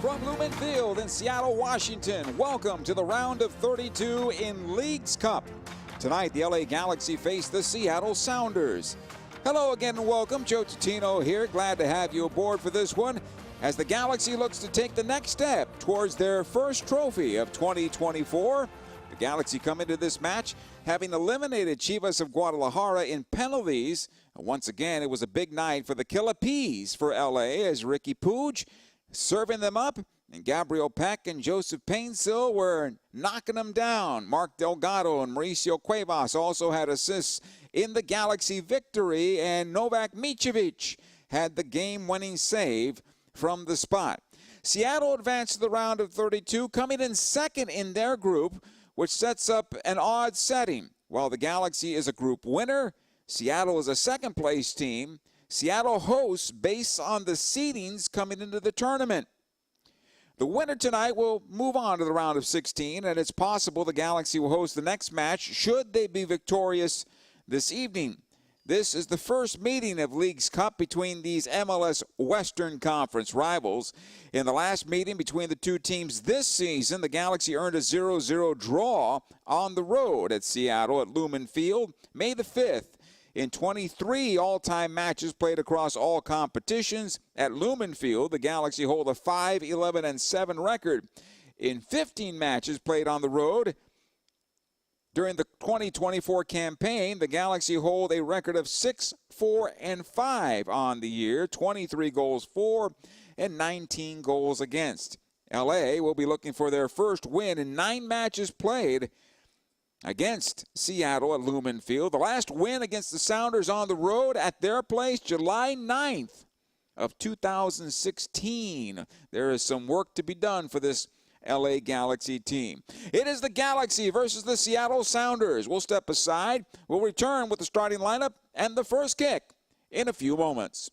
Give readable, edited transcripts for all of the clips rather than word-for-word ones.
From Lumen Field in Seattle, Washington, welcome to the round of 32 in Leagues Cup. Tonight, the LA Galaxy face the Seattle Sounders. Hello again and welcome. Joe Tutino here. Glad to have you aboard for this one as the Galaxy looks to take the next step towards their first trophy of 2024. The Galaxy come into this match having eliminated Chivas of Guadalajara in penalties. Once again, it was a big night for the Killer Peas for LA as Ricky Puig serving them up, and Gabriel Peck and Joseph Painsil were knocking them down. Mark Delgado and Mauricio Cuevas also had assists in the Galaxy victory, and Novak Micevic had the game-winning save from the spot. Seattle advanced to the round of 32, coming in second in their group, which sets up an odd setting. While the Galaxy is a group winner, Seattle is a second-place team. Seattle hosts based on the seedings coming into the tournament. The winner tonight will move on to the round of 16, and it's possible the Galaxy will host the next match should they be victorious this evening. This is the first meeting of Leagues Cup between these MLS Western Conference rivals. In the last meeting between the two teams this season, the Galaxy earned a 0-0 draw on the road at Seattle at Lumen Field, May the 5th. In 23 all-time matches played across all competitions at Lumen Field, the Galaxy hold a 5-11-7 record. In 15 matches played on the road during the 2024 campaign, the Galaxy hold a record of 6-4-5 on the year, 23 goals for and 19 goals against. LA will be looking for their first win in 9 matches played against Seattle at Lumen Field. The last win against the Sounders on the road at their place, July 9th of 2016. There is some work to be done for this LA Galaxy team. It is the Galaxy versus the Seattle Sounders. We'll step aside. We'll return with the starting lineup and the first kick in a few moments.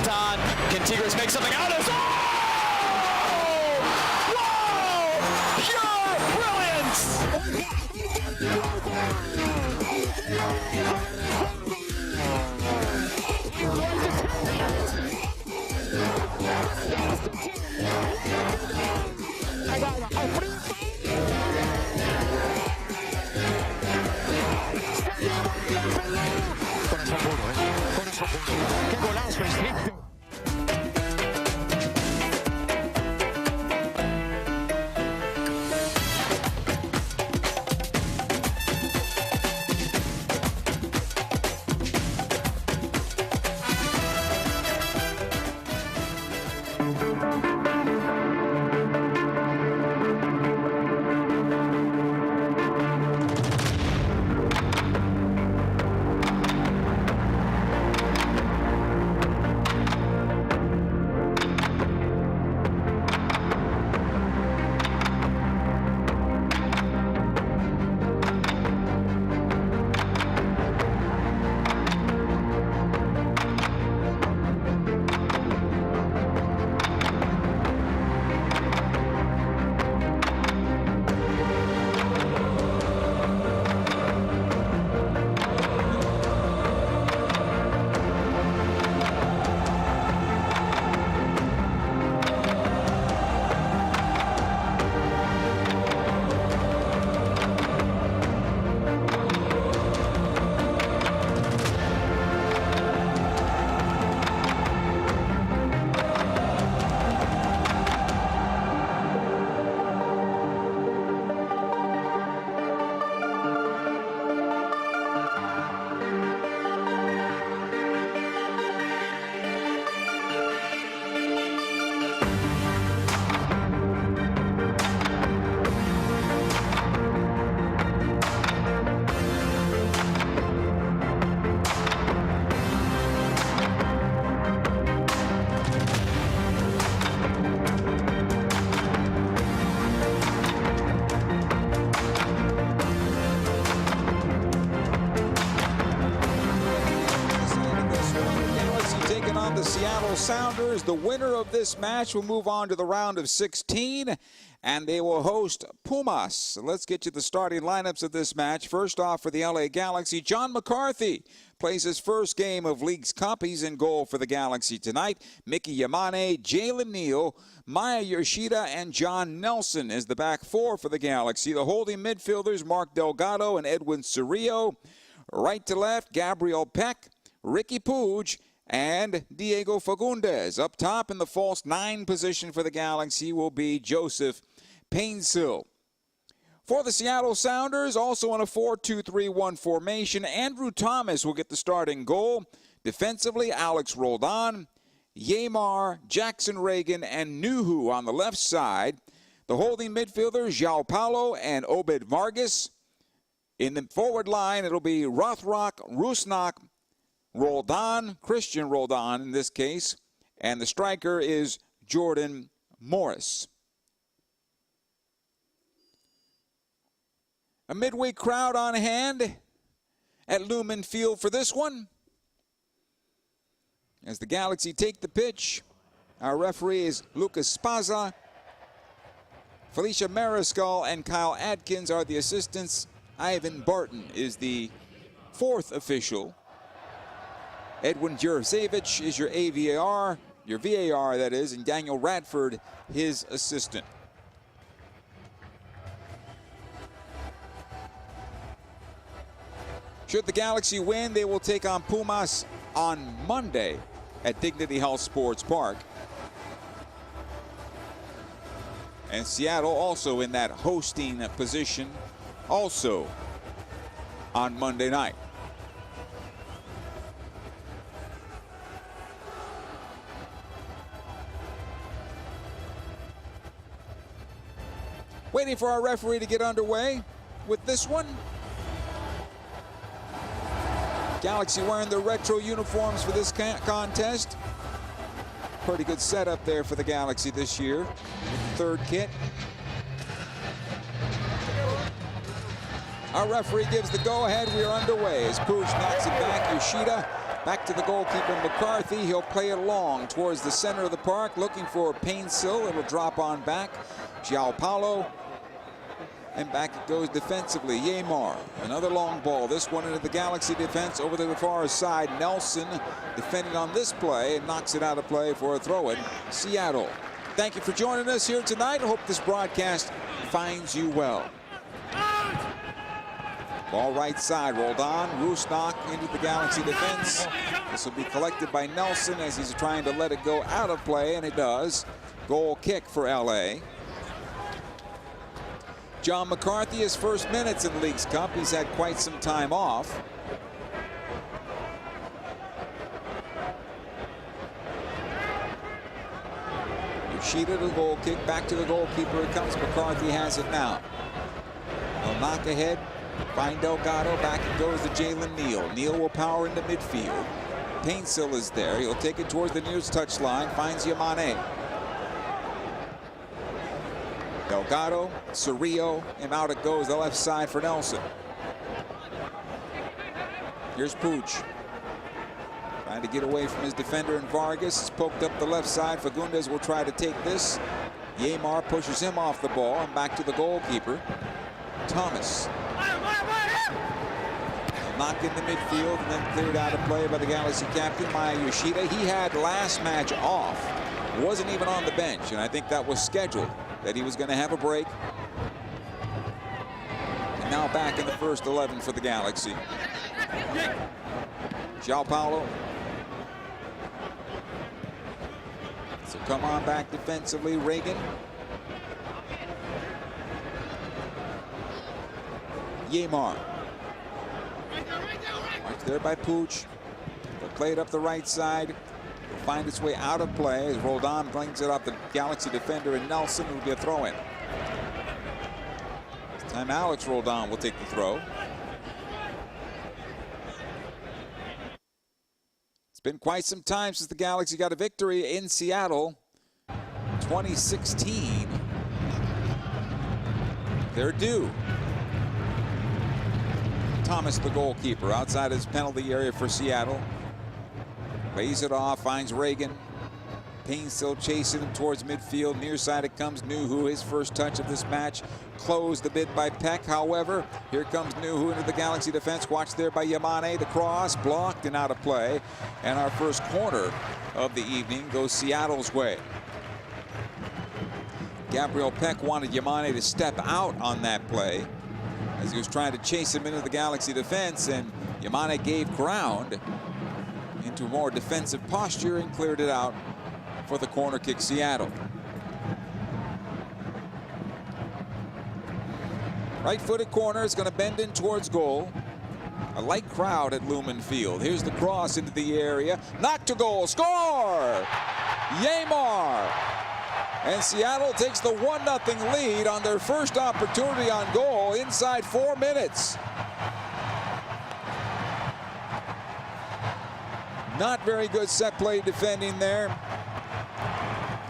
Don. Can Tigres make something out of this? Oh! Whoa! Pure ¡Qué golazo, estricto! The Seattle Sounders. The winner of this match will move on to the round of 16, and they will host Pumas. Let's get to the starting lineups of this match. First off, for the LA Galaxy, John McCarthy plays his first game of Leagues Cup. He's in goal for the Galaxy tonight. Mickey Yamane, Jalen Neal, Maya Yoshida, and John Nelson is the back four for the Galaxy. The holding midfielders, Mark Delgado and Edwin Cerrillo. Right to left, Gabriel Peck, Ricky Puig, and Diego Fagundes. Up top in the false 9 position for the Galaxy will be Joseph Painsil. For the Seattle Sounders, also in a 4-2-3-1 formation, Andrew Thomas will get the starting goal. Defensively, Alex Roldan, Yamar, Jackson Reagan, and Nuhu on the left side. The holding midfielders, João Paulo and Obed Vargas. In the forward line, it'll be Rothrock, Rusnak, Roldan, Christian Roldan in this case, and the striker is Jordan Morris. A midweek crowd on hand at Lumen Field for this one. As the Galaxy take the pitch, our referee is Lucas Spaza. Felicia Mariscal and Kyle Atkins are the assistants. Ivan Barton is the fourth official. Edwin Jurasevich is your VAR that is, and Daniel Radford, his assistant. Should the Galaxy win, they will take on Pumas on Monday at Dignity Health Sports Park. And Seattle also in that hosting position, also on Monday night. Waiting for our referee to get underway with this one. Galaxy wearing the retro uniforms for this contest. Pretty good setup there for the Galaxy this year. Third kit. Our referee gives the go-ahead. We are underway as Puig knocks it back. Yoshida Back to the goalkeeper, McCarthy. He'll play it long towards the center of the park, looking for Painsil. It'll drop on back. João Paulo. And back it goes defensively. Yeimar, another long ball. This one into the Galaxy defense over to the far side. Nelson defending on this play and knocks it out of play for a throw-in. Seattle. Thank you for joining us here tonight. I hope this broadcast finds you well. Ball right side, rolled on. Rusnak into the Galaxy defense. This will be collected by Nelson as he's trying to let it go out of play, and it does. Goal kick for LA. John McCarthy, his first minutes in Leagues Cup. He's had quite some time off. Yoshida, the goal kick, back to the goalkeeper. It comes. McCarthy has it now. They'll knock ahead. Find Delgado. Back it goes to Jalen Neal. Neal will power into midfield. Painsil is there. He'll take it towards the nearest touchline. Finds Yamane. Delgado, Cerrillo, and out it goes the left side for Nelson. Here's Puig. Trying to get away from his defender, and Vargas is poked up the left side. Fagundes will try to take this. Yeimar pushes him off the ball and back to the goalkeeper. Thomas. Knocked into midfield and then cleared out of play by the Galaxy captain, Maya Yoshida. He had last match off. Wasn't even on the bench, and I think that was scheduled, that he was going to have a break. And now back in the first 11 for the Galaxy. João Paulo. So come on back defensively, Reagan. Yeimar. Marked there by Puig. They'll play it up the right side. It'll find its way out of play as Roldan brings it up the Galaxy defender, and Nelson will be a throw-in. This time Alex Roldan will take the throw. It's been quite some time since the Galaxy got a victory in Seattle. 2016. They're due. Thomas, the goalkeeper, outside his penalty area for Seattle. Lays it off, finds Reagan. Payne still chasing him towards midfield. Near side it comes Nuhu, his first touch of this match. Closed a bit by Peck, however. Here comes Nuhu into the Galaxy defense. Watched there by Yamane. The cross blocked and out of play. And our first corner of the evening goes Seattle's way. Gabriel Peck wanted Yamane to step out on that play as he was trying to chase him into the Galaxy defense, and Yamane gave ground into more defensive posture and cleared it out for the corner kick, Seattle. Right-footed corner is going to bend in towards goal. A light crowd at Lumen Field. Here's the cross into the area. Knocked to goal. Score! Yeimar! And Seattle takes the 1-0 lead on their first opportunity on goal inside 4 minutes. Not very good set play defending there,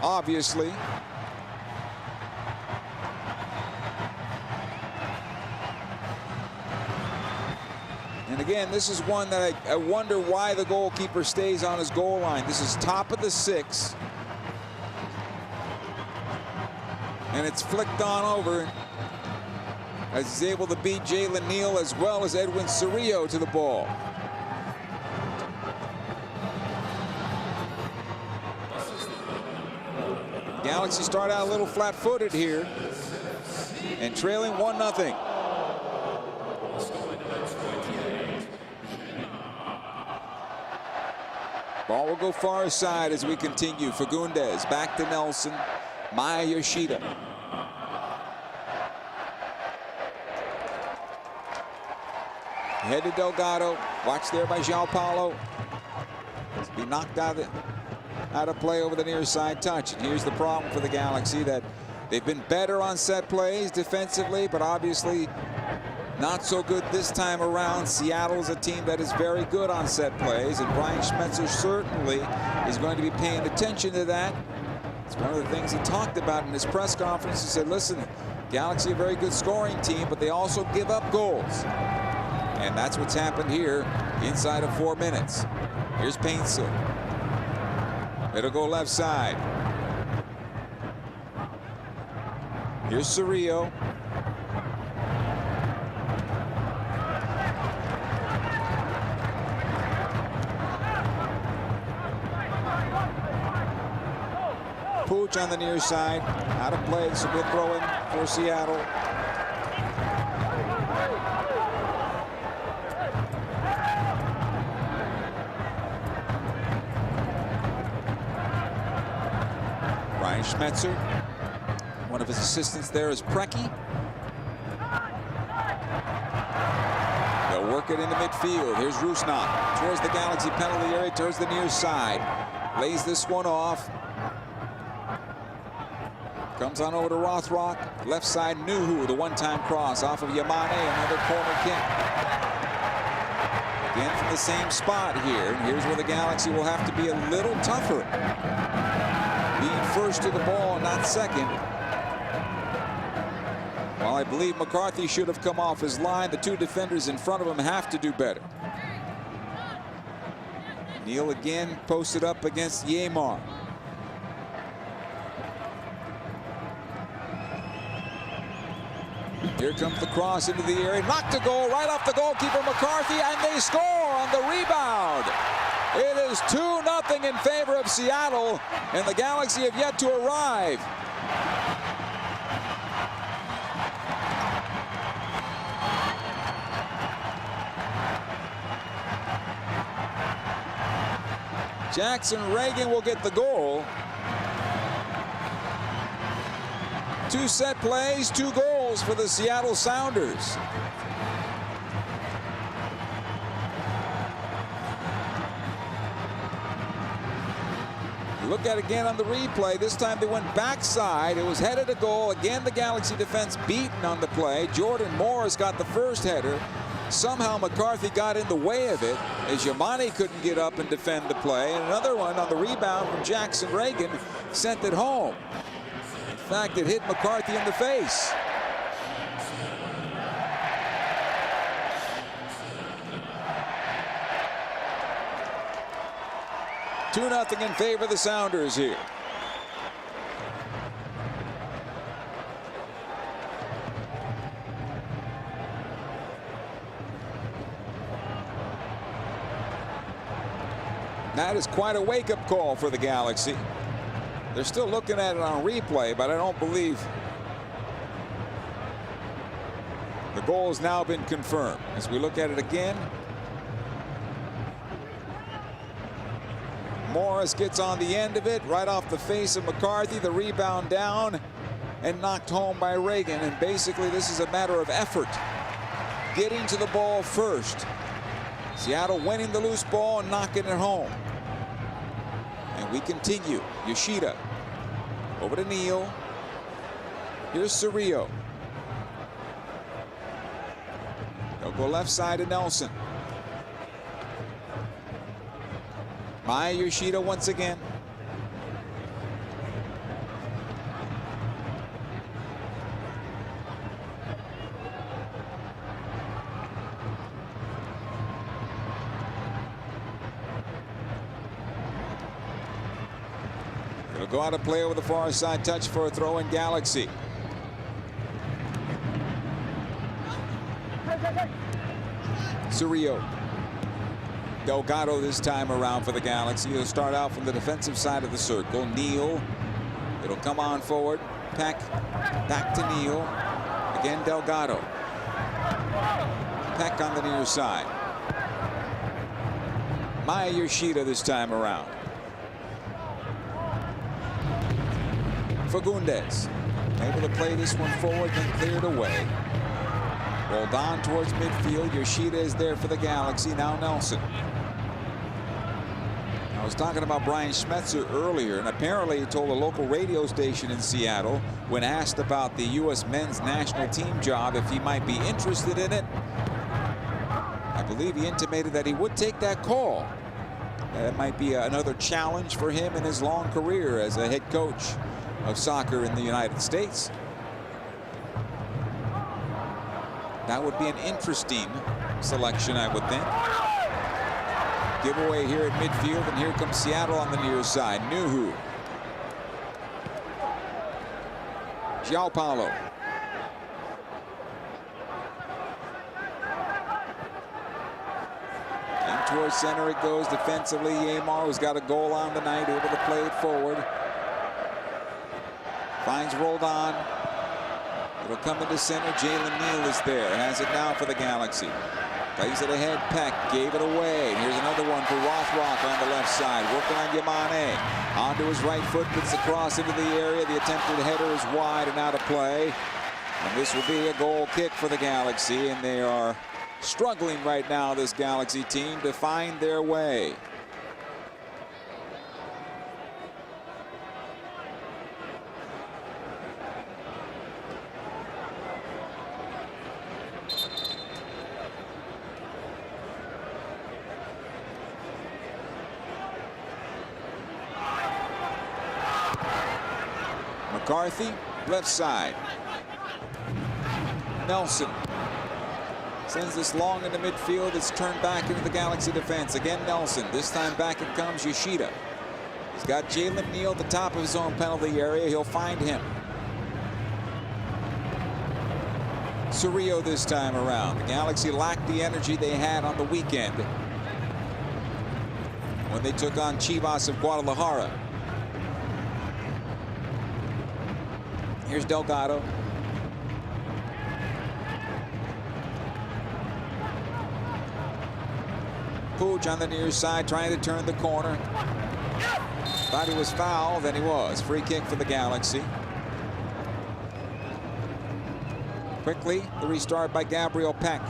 obviously. And again, this is one that I wonder why the goalkeeper stays on his goal line. This is top of the 6. And it's flicked on over as he's able to beat Jalen Neal as well as Edwin Cerrillo to the ball. Galaxy start out a little flat-footed here and trailing 1-0. Ball will go far side as we continue. Fagundes back to Nelson. Maya Yoshida. Head to Delgado. Watched there by João Paulo. Be knocked out of play over the near side touch. And here's the problem for the Galaxy, that they've been better on set plays defensively, but obviously not so good this time around. Seattle's a team that is very good on set plays, and Brian Schmetzer certainly is going to be paying attention to that. It's one of the things he talked about in his press conference. He said, listen, Galaxy a very good scoring team, but they also give up goals. And that's what's happened here inside of 4 minutes. Here's Painsil. It'll go left side. Here's Cerrillo. Pooch on the near side. Out of play. This will be a throw-in for Seattle. Brian Schmetzer. One of his assistants there is Preki. They'll work it into midfield. Here's Rusnak towards the Galaxy penalty area, towards the near side. Lays this one off. Comes on over to Rothrock. Left side, Nuhu, the one-time cross off of Yamane, another corner kick. Again from the same spot here. And here's where the Galaxy will have to be a little tougher. Being first to the ball, not second. While I believe McCarthy should have come off his line, the two defenders in front of him have to do better. Neal again posted up against Yeimar. Here comes the cross into the area. Knocked a goal right off the goalkeeper McCarthy, and they score on the rebound. It is 2-0 in favor of Seattle, and the Galaxy have yet to arrive. Jackson Reagan will get the goal. 2 set plays, 2 goals for the Seattle Sounders. Look at it again on the replay. This time they went backside. It was headed to goal. Again, the Galaxy defense beaten on the play. Jordan Morris got the first header. Somehow McCarthy got in the way of it as Yamane couldn't get up and defend the play. And another one on the rebound from Jackson Reagan sent it home. In fact, it hit McCarthy in the face. Two nothing in favor of the Sounders here. That is quite a wake-up call for the Galaxy. They're still looking at it on replay, but I don't believe the goal has now been confirmed. As we look at it again, Morris gets on the end of it, right off the face of McCarthy. The rebound down and knocked home by Reagan. And basically, this is a matter of effort. Getting to the ball first. Seattle winning the loose ball and knocking it home. And we continue. Yoshida over to Neal. Here's Cerrillo. They'll go left side to Nelson. Maya Yoshida once again. It'll go out of play over the far side, touch for a throw in Galaxy. Cerrillo. Delgado this time around for the Galaxy. He'll start out from the defensive side of the circle. Neal. It'll come on forward. Peck. Back to Neal. Again Delgado. Peck on the near side. Maya Yoshida this time around. Fagundes. Able to play this one forward, then cleared away. Rolled on towards midfield. Yoshida is there for the Galaxy. Now Nelson. I was talking about Brian Schmetzer earlier, and apparently he told a local radio station in Seattle when asked about the U.S. men's national team job if he might be interested in it. I believe he intimated that he would take that call. That might be another challenge for him in his long career as a head coach of soccer in the United States. That would be an interesting selection, I would think. Giveaway here at midfield, and here comes Seattle on the near side. Nuhu. João Paulo. And towards center it goes defensively. Yeimar, who's got a goal on the night, able to play it forward. Finds Roldan. It'll come into center. Jalen Neal is there. Has it now for the Galaxy. Plays it ahead. Peck gave it away. And here's another one for Rothrock on the left side. Working on Yamane. Onto his right foot. Puts the cross into the area. The attempted header is wide and out of play. And this will be a goal kick for the Galaxy. And they are struggling right now, this Galaxy team, to find their way. McCarthy, left side. Nelson sends this long into midfield. It's turned back into the Galaxy defense. Again, Nelson. This time back it comes Yoshida. He's got Jalen Neal at the top of his own penalty area. He'll find him. Cerrillo this time around. The Galaxy lacked the energy they had on the weekend when they took on Chivas of Guadalajara. Here's Delgado. Puig on the near side trying to turn the corner. Thought he was fouled, and he was. Free kick for the Galaxy. Quickly, the restart by Gabriel Peck.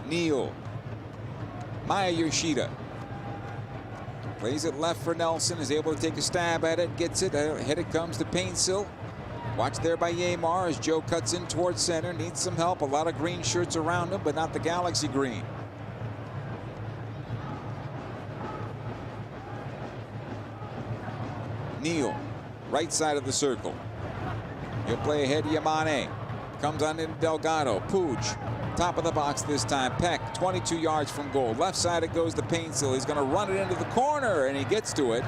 Neal. Maya Yoshida. Plays it left for Nelson, is able to take a stab at it, gets it, ahead it comes to Painsil. Watched there by Yeimar as Joe cuts in towards center, needs some help. A lot of green shirts around him, but not the Galaxy green. Neal, right side of the circle. He'll play ahead Yamane. Comes on in Delgado. Puig, top of the box this time. Peck, 22 yards from goal. Left side it goes to Painsil. He's going to run it into the corner, and he gets to it.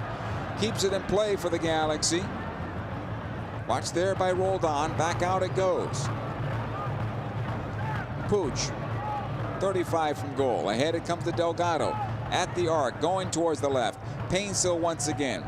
Keeps it in play for the Galaxy. Watch there by Roldan. Back out it goes. Puig, 35 from goal. Ahead it comes to Delgado. At the arc, going towards the left. Painsil once again.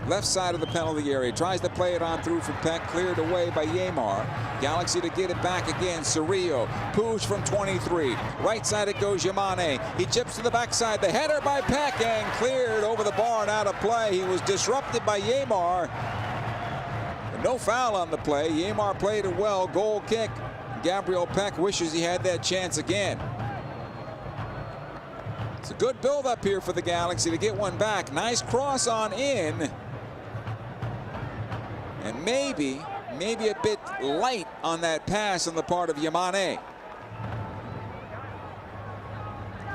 Left side of the penalty area. Tries to play it on through for Peck. Cleared away by Yeimar. Galaxy to get it back again. Cerrillo. Puig from 23. Right side it goes Yamane. He chips to the backside. The header by Peck and cleared over the bar and out of play. He was disrupted by Yeimar. But no foul on the play. Yeimar played it well. Goal kick. Gabriel Peck wishes he had that chance again. It's a good build up here for the Galaxy to get one back. Nice cross on in. And maybe a bit light on that pass on the part of Yamane.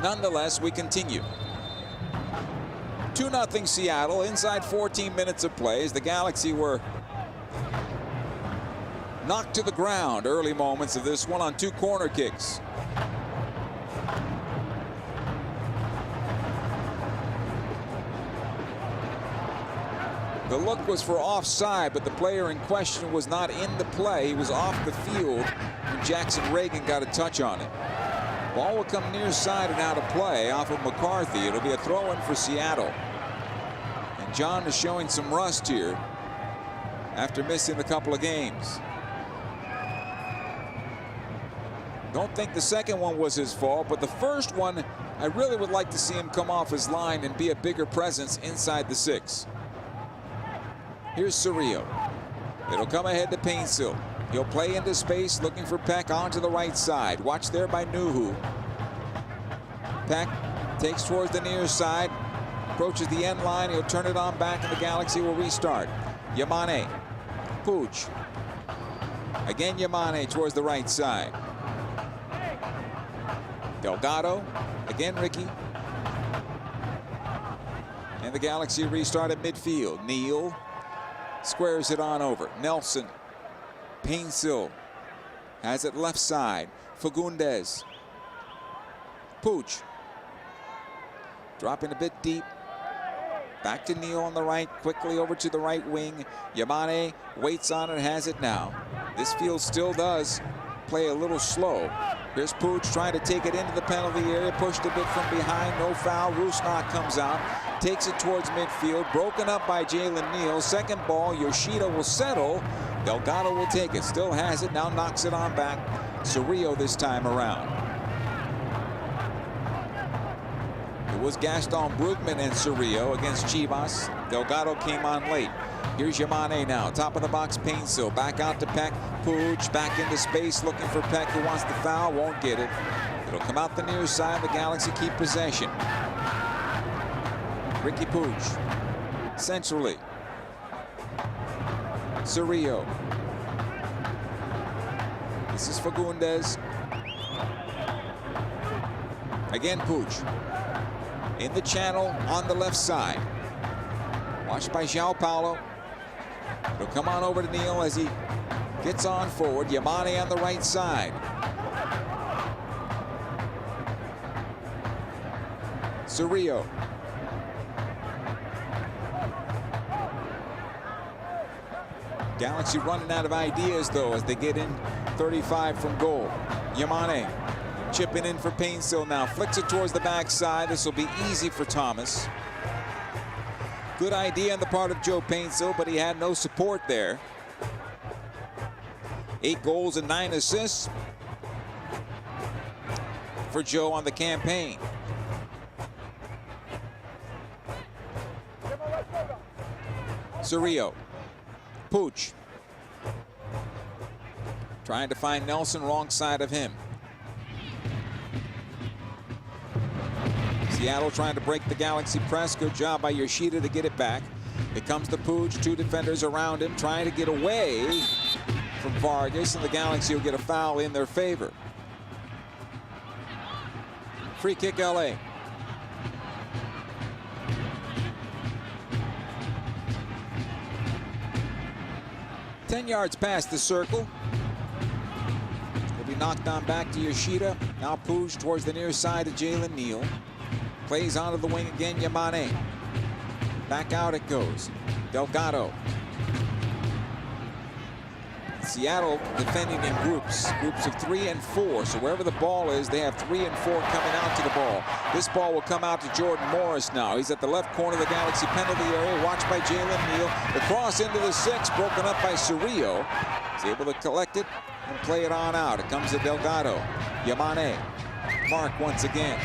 Nonetheless, we continue. 2-0 Seattle inside 14 minutes of play as the Galaxy were knocked to the ground early moments of this one on 2 corner kicks. The look was for offside, but the player in question was not in the play. He was off the field when Jackson Reagan got a touch on it. Ball will come near side and out of play off of McCarthy. It'll be a throw-in for Seattle. And John is showing some rust here after missing a couple of games. Don't think the second one was his fault, but the first one, I really would like to see him come off his line and be a bigger presence inside the 6. Here's Cerrillo. It'll come ahead to Painsil. He'll play into space, looking for Peck onto the right side. Watch there by Nuhu. Peck takes towards the near side, approaches the end line. He'll turn it on back, and the Galaxy will restart. Yamane. Puig. Again Yamane towards the right side. Delgado. Again Ricky. And the Galaxy restart at midfield. Neal squares it on over. Nelson. Painsil has it left side. Fagundes. Puig. Dropping a bit deep. Back to Neal on the right, quickly over to the right wing. Yamane waits on it, has it now. This field still does play a little slow. Here's Puig trying to take it into the penalty area, pushed a bit from behind, no foul. Rusnak comes out, takes it towards midfield, broken up by Jalen Neal. Second ball, Yoshida will settle. Delgado will take it, still has it, now knocks it on back. Cerrillo this time around. It was Gaston Brugman and Cerrillo against Chivas. Delgado came on late. Here's Yamane now, top of the box, Painsil, back out to Peck. Puig back into space, looking for Peck, who wants the foul, won't get it. It'll come out the near side, the Galaxy keep possession. Ricky Puig, centrally. Cerrillo. This is Fagundes. Again, Puig. In the channel on the left side. Watched by João Paulo. It'll come on over to Neal as he gets on forward. Yamane on the right side. Cerrillo. Galaxy running out of ideas, though, as they get in 35 from goal. Yamane chipping in for Painsil now. Flicks it towards the backside. This will be easy for Thomas. Good idea on the part of Joe Painsil, but he had no support there. 8 goals and 9 assists for Joe on the campaign. Cerrillo. Puig. Trying to find Nelson, wrong side of him. Seattle trying to break the Galaxy press. Good job by Yoshida to get it back. It comes to Puig, 2 defenders around him, trying to get away from Vargas, and the Galaxy will get a foul in their favor. Free kick, LA. Ten yards past the circle. Will be knocked on back to Yoshida. Now Puig towards the near side of Jalen Neal. Plays onto the wing again, Yamane. Back out it goes. Delgado. Seattle defending in groups of 3 and 4. So wherever the ball is, they have 3 and 4 coming out to the ball. This ball will come out to Jordan Morris now. He's at the left corner of the Galaxy penalty area, watched by Jalen Neal. The cross into the 6, broken up by Cerrillo. He's able to collect it and play it on out. It comes to Delgado. Yamane. Mark once again.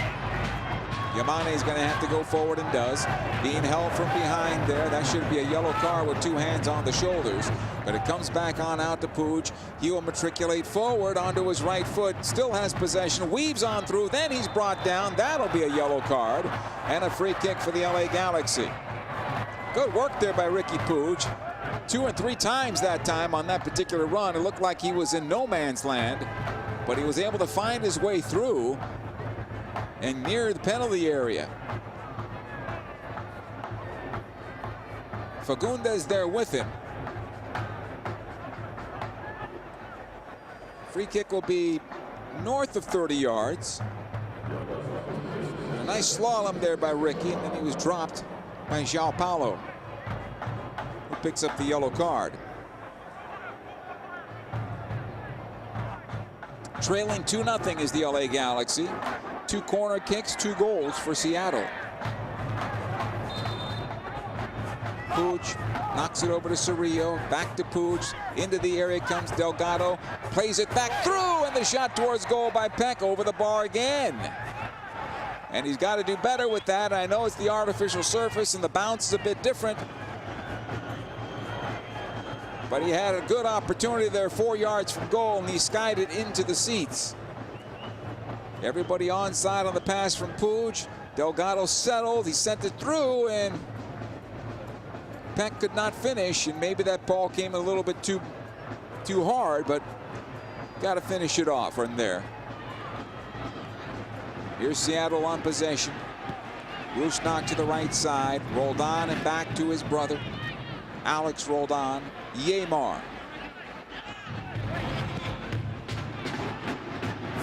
Yamane is going to have to go forward and does. Being held from behind there. That should be a yellow card with 2 hands on the shoulders. But it comes back on out to Puig. He will matriculate forward onto his right foot. Still has possession. Weaves on through. Then he's brought down. That'll be a yellow card. And a free kick for the LA Galaxy. Good work there by Ricky Puig. 2 and 3 times that time on that particular run. It looked like he was in no man's land. But he was able to find his way through and near the penalty area. Fagundes there with him. Free kick will be north of 30 yards. A nice slalom there by Ricky, and then he was dropped by João Paulo, who picks up the yellow card. Trailing 2-0 is the LA Galaxy. 2 corner kicks, 2 goals for Seattle. Puig knocks it over to Cerrillo, back to Puig, into the area comes Delgado, plays it back through, and the shot towards goal by Peck over the bar again. And he's got to do better with that. I know it's the artificial surface and the bounce is a bit different, but he had a good opportunity there 4 yards from goal, and he skied it into the seats. Everybody onside on the pass from Puig. Delgado settled, he sent it through, and Peck could not finish, and maybe that ball came a little bit too hard, but got to finish it off from there. Here's Seattle on possession. Rusnak to the right side, rolled on and back to his brother. Alex rolled on. Yeimar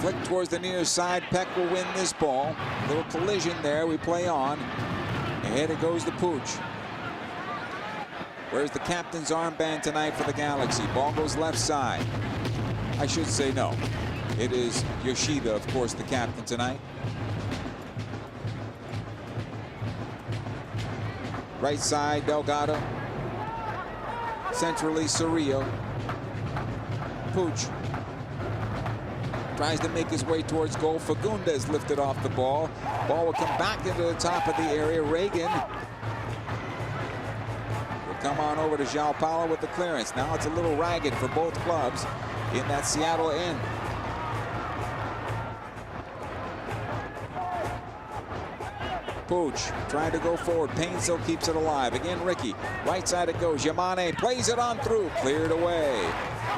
Flick towards the near side. Peck will win this ball. Little collision there. We play on. Ahead it goes to Pooch. Where's the captain's armband tonight for the Galaxy? Ball goes left side. I should say no. It is Yoshida, of course, the captain tonight. Right side, Delgado. Centrally, Cerrillo. Pooch tries to make his way towards goal. Fagundes lifted off the ball. Ball will come back into the top of the area. Reagan will come on over to João Paulo with the clearance. Now it's a little ragged for both clubs in that Seattle end. Pooch trying to go forward. Painsil keeps it alive. Again, Ricky. Right side it goes. Yamane plays it on through. Cleared away.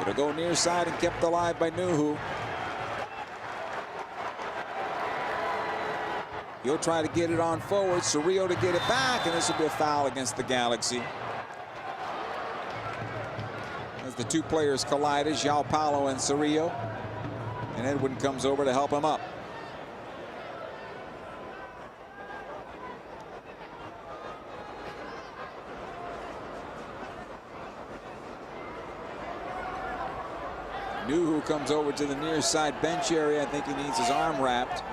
It'll go near side and kept alive by Nuhu. He'll try to get it on forward. Cerrillo to get it back, and this will be a foul against the Galaxy. As the two players collided, João Paulo and Cerrillo. And Edwin comes over to help him up. Nuhu comes over to the near side bench area. I think he needs his arm wrapped.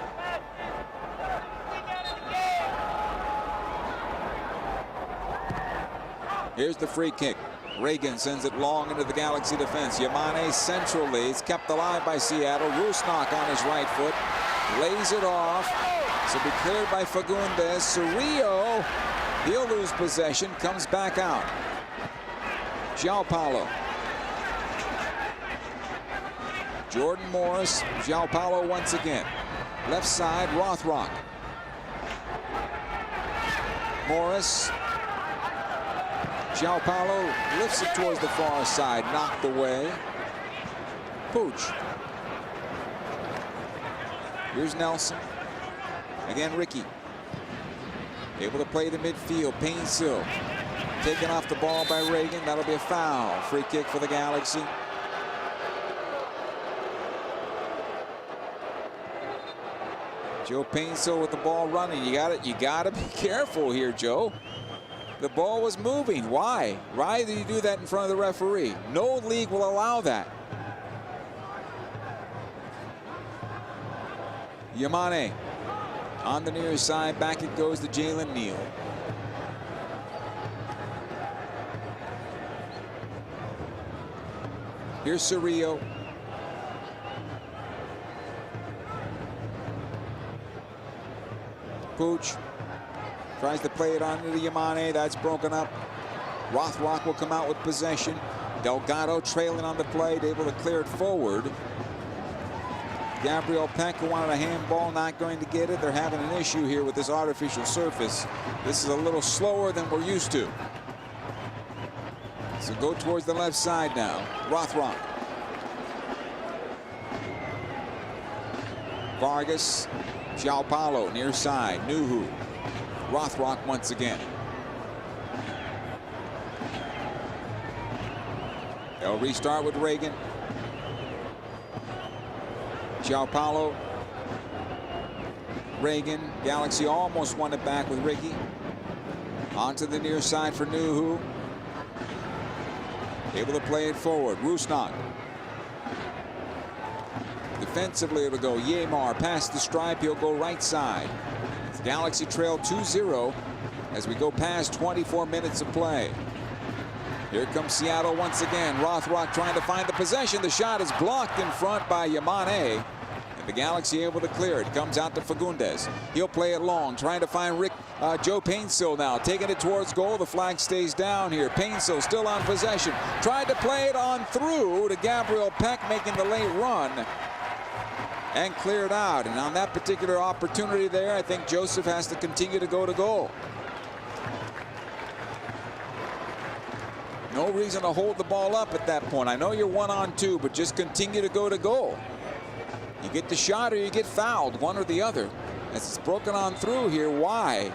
Here's the free kick. Reagan sends it long into the Galaxy defense. Yamane centrally. It's kept alive by Seattle. Rusnak on his right foot. Lays it off. So be cleared by Fagundes. Cerrillo. He'll lose possession. Comes back out. João Paulo. Jordan Morris. João Paulo once again. Left side, Rothrock. Morris. João Paulo lifts it towards the far side, knocked away. Pooch. Here's Nelson. Again, Ricky. Able to play the midfield. Painsil. Taken off the ball by Reagan. That'll be a foul. Free kick for the Galaxy. Joe Painsil with the ball running. You gotta be careful here, Joe. The ball was moving. Why? Why did you do that in front of the referee? No league will allow that. Yamane on the near side. Back it goes to Jalen Neal. Here's Cerrillo. Pooch tries to play it on to Yamane. That's broken up. Rothrock will come out with possession. Delgado trailing on the play, able to clear it forward. Gabriel Peck, who wanted a handball, not going to get it. They're having an issue here with this artificial surface. This is a little slower than we're used to. So go towards the left side now. Rothrock. Vargas. João Paulo near side. Nuhu. Rothrock once again. They'll restart with Reagan. João Paulo. Reagan. Galaxy almost won it back with Ricky. Onto the near side for Nuhu. Able to play it forward. Rusnak. Defensively, it'll go Yamar past the stripe. He'll go right side. The Galaxy trail 2-0 as we go past 24 minutes of play. Here comes Seattle once again. Rothrock trying to find the possession. The shot is blocked in front by Yamane. And the Galaxy able to clear it. Comes out to Fagundes. He'll play it long, trying to find Joe Painsil now. Taking it towards goal. The flag stays down here. Painsil still on possession. Tried to play it on through to Gabriel Peck, making the late run. And cleared out. And on that particular opportunity there, I think Joseph has to continue to go to goal. No reason to hold the ball up at that point. I know you're 1-on-2, but just continue to go to goal. You get the shot or you get fouled, one or the other. As it's broken on through here, why?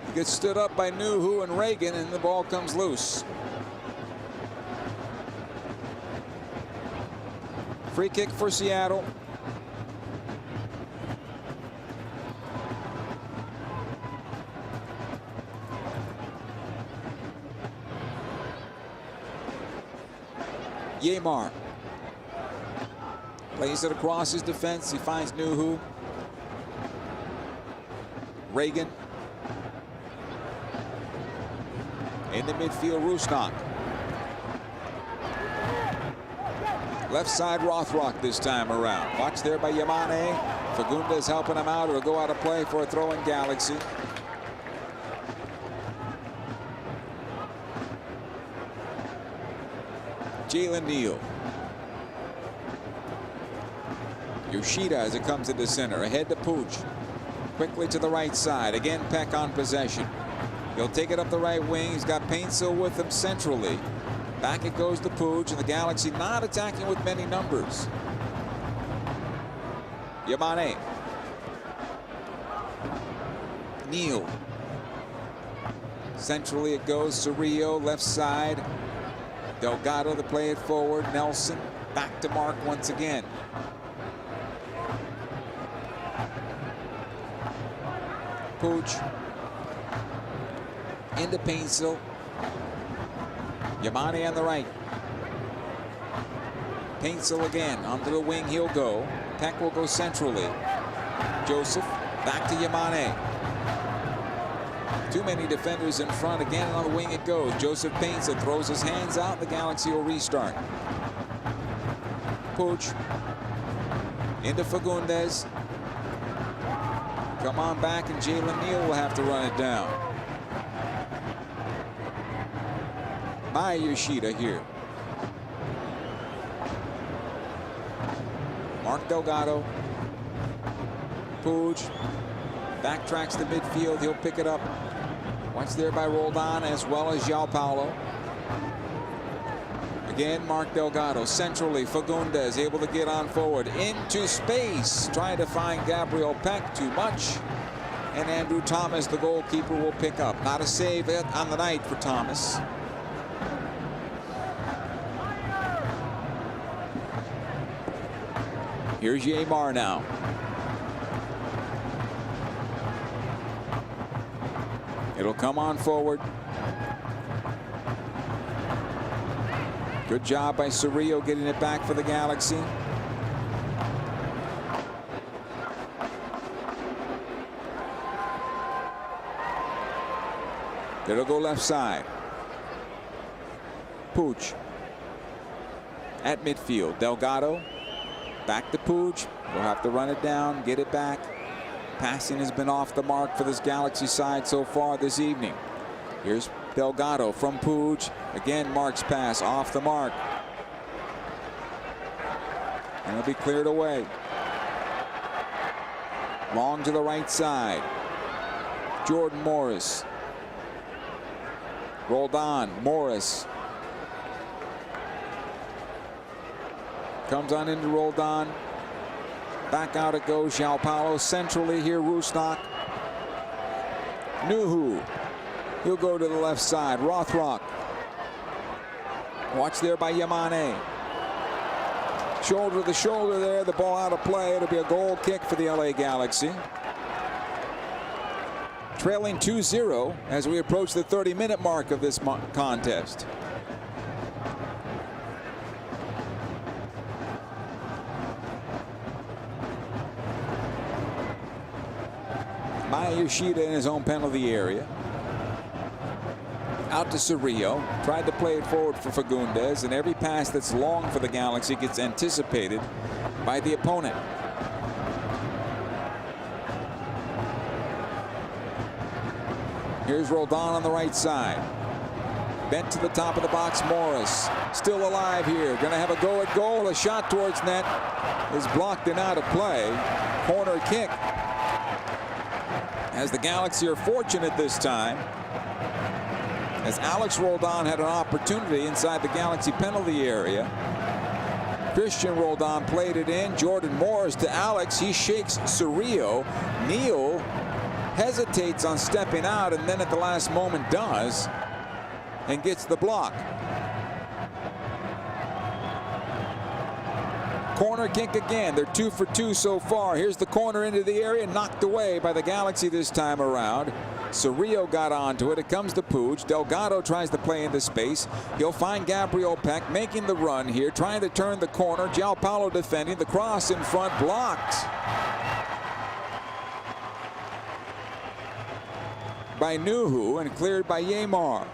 He gets stood up by Nuhu and Reagan, and the ball comes loose. Free kick for Seattle. Yamar plays it across his defense. He finds Nuhu. Reagan. In the midfield, Rusnak. Left side, Rothrock this time around. Watch there by Yamane. Fagundes helping him out. It'll go out of play for a throw in Galaxy. Jalen Neal. Yoshida as it comes into center. Ahead to Pooch. Quickly to the right side. Again, Peck on possession. He'll take it up the right wing. He's got Paintsill with him centrally. Back it goes to Pooch, and the Galaxy not attacking with many numbers. Yamane. Neal. Centrally it goes. Cerrillo, left side. Delgado to play it forward. Nelson back to Mark once again. Pooch. Into Paintsill. Yamane on the right. Paintsill again. Onto the wing he'll go. Peck will go centrally. Joseph back to Yamane. Too many defenders in front. Again on the wing it goes. Joseph Paintsill throws his hands out. The Galaxy will restart. Pooch. Into Fagundes. Come on back, and Jalen Neal will have to run it down. By Yoshida here. Mark Delgado. Pooch backtracks to midfield. He'll pick it up. Watch there by Roldan as well as João Paulo. Again, Mark Delgado centrally. Fagundes able to get on forward into space, trying to find Gabriel Peck. Too much. And Andrew Thomas, the goalkeeper, will pick up. Not a save on the night for Thomas. Here's Yamar now. It'll come on forward. Good job by Cerrillo getting it back for the Galaxy. It'll go left side. Pooch at midfield. Delgado back to Pooch. We'll have to run it down, get it back. Passing has been off the mark for this Galaxy side so far this evening. Here's Delgado from Pooch. Again, Mark's pass off the mark. And it'll be cleared away. Long to the right side. Jordan Morris. Roldan. Morris. Comes on into Roldan. Back out it goes. João Paulo centrally here. Rusnak. Nuhu. He'll go to the left side. Rothrock. Watch there by Yamane. Shoulder to shoulder there. The ball out of play. It'll be a goal kick for the LA Galaxy. Trailing 2-0 as we approach the 30-minute mark of this contest. Maya Yoshida in his own penalty area. Out to Cerrillo. Tried to play it forward for Fagundes, and every pass that's long for the Galaxy gets anticipated by the opponent. Here's Roldan on the right side. Bent to the top of the box. Morris still alive here. Going to have a go at goal. A shot towards net is blocked and out of play. Corner kick. As the Galaxy are fortunate this time, as Alex Roldan had an opportunity inside the Galaxy penalty area. Christian Roldan played it in. Jordan Morris to Alex. He shakes Cerrillo. Neal hesitates on stepping out, and then at the last moment does and gets the block. Corner kick again. They're 2 for 2 so far. Here's the corner into the area, knocked away by the Galaxy this time around. Cerrillo got onto it. It comes to Puig. Delgado tries to play into space. He'll find Gabriel Peck making the run here, trying to turn the corner. Gianpaolo defending. The cross in front, blocked by Nuhu and cleared by Yeimar.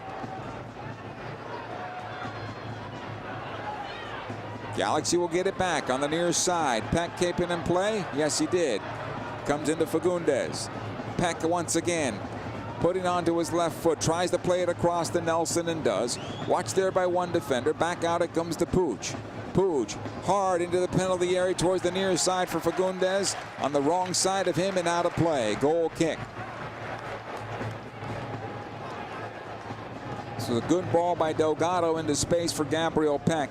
Galaxy will get it back on the near side. Peck keeping in play? Yes, he did. Comes into Fagundes. Peck once again putting onto his left foot, tries to play it across to Nelson and does. Watched there by one defender. Back out it comes to Puig. Puig hard into the penalty area towards the near side for Fagundes. On the wrong side of him and out of play. Goal kick. So a good ball by Delgado into space for Gabriel Peck.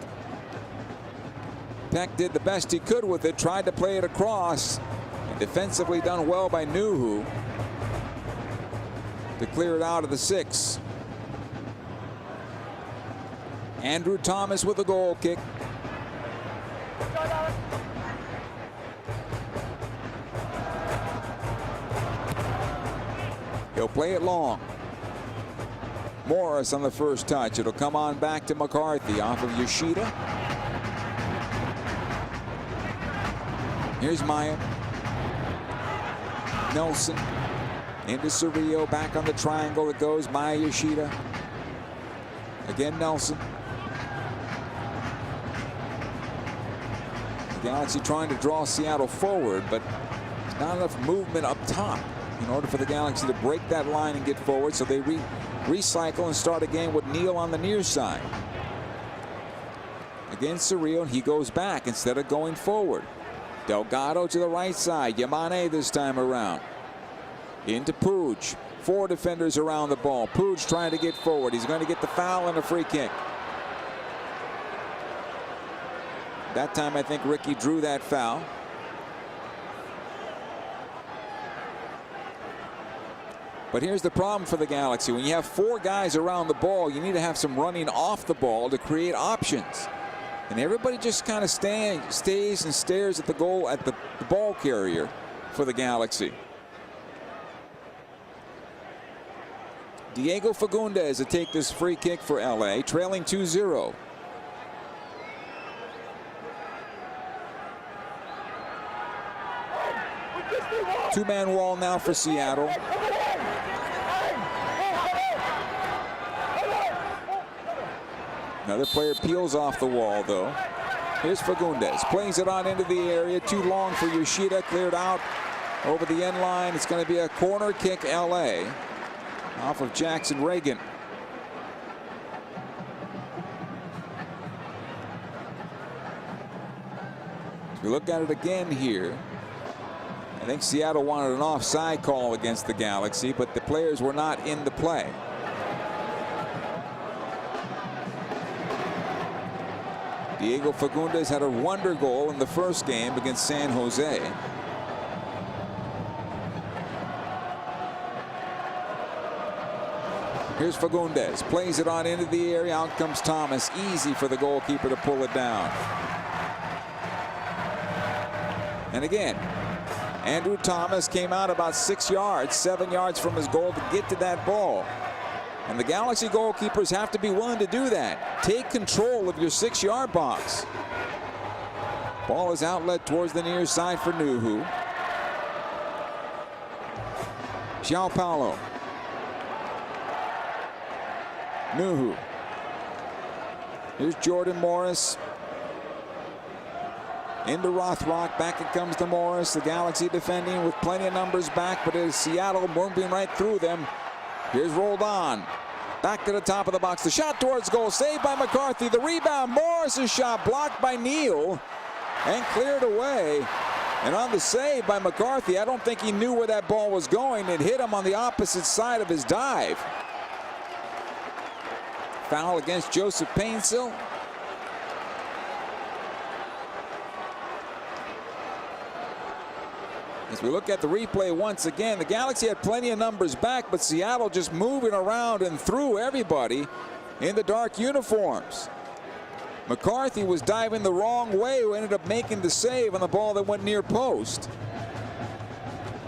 Peck did the best he could with it, tried to play it across. And defensively done well by Nuhu to clear it out of the 6. Andrew Thomas with a goal kick. He'll play it long. Morris on the first touch. It'll come on back to McCarthy off of Yoshida. Here's Maya. Nelson into Cerrillo, back on the triangle it goes. Maya, Yoshida. Again Nelson. The Galaxy trying to draw Seattle forward, but not enough movement up top in order for the Galaxy to break that line and get forward, so they recycle and start again with Neal on the near side. Again Cerrillo, and he goes back instead of going forward. Delgado to the right side. Yamane this time around. Into Puig. 4 defenders around the ball. Puig trying to get forward. He's going to get the foul and a free kick. That time I think Ricky drew that foul. But here's the problem for the Galaxy. When you have 4 guys around the ball, you need to have some running off the ball to create options. And everybody just kind of stays and stares at the goal, at the ball carrier for the Galaxy. Diego Fagundes to take this free kick for LA, trailing 2-0. Two-man wall now for Seattle. Another player peels off the wall, though. Here's Fagundes. Plays it on into the area. Too long for Yoshida. Cleared out over the end line. It's going to be a corner kick, LA. Off of Jackson Reagan. As we look at it again here, I think Seattle wanted an offside call against the Galaxy, but the players were not in the play. Diego Fagundes had a wonder goal in the first game against San Jose. Here's Fagundes. Plays it on into the area. Out comes Thomas. Easy for the goalkeeper to pull it down. And again, Andrew Thomas came out about 6 yards, 7 yards from his goal to get to that ball. And the Galaxy goalkeepers have to be willing to do that. Take control of your 6-yard box. Ball is outlet towards the near side for Nuhu. Gianpaolo. Nuhu. Here's Jordan Morris. Into Rothrock. Back it comes to Morris. The Galaxy defending with plenty of numbers back, but it is Seattle moving right through them. Here's Roldan. Back to the top of the box. The shot towards goal. Saved by McCarthy. The rebound. Morris's shot blocked by Neal and cleared away. And on the save by McCarthy, I don't think he knew where that ball was going. It hit him on the opposite side of his dive. Foul against Joseph Painsil. As we look at the replay once again, the Galaxy had plenty of numbers back, but Seattle just moving around and through everybody in the dark uniforms. McCarthy was diving the wrong way, who ended up making the save on the ball that went near post.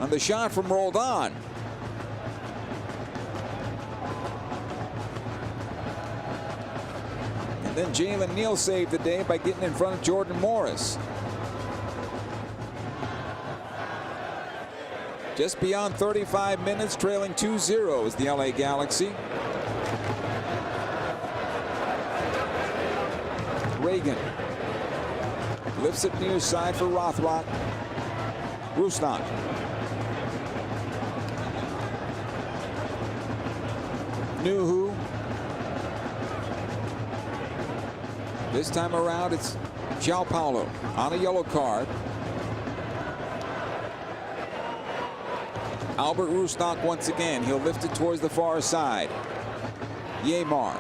On the shot from Roldan. And then Jalen Neal saved the day by getting in front of Jordan Morris. Just beyond 35 minutes, trailing 2-0 is the LA Galaxy. Reagan lifts it near side for Rothrock. Rusnak. Nuhu. This time around, it's João Paulo on a yellow card. Albert Rusnak once again. He'll lift it towards the far side. Yeimar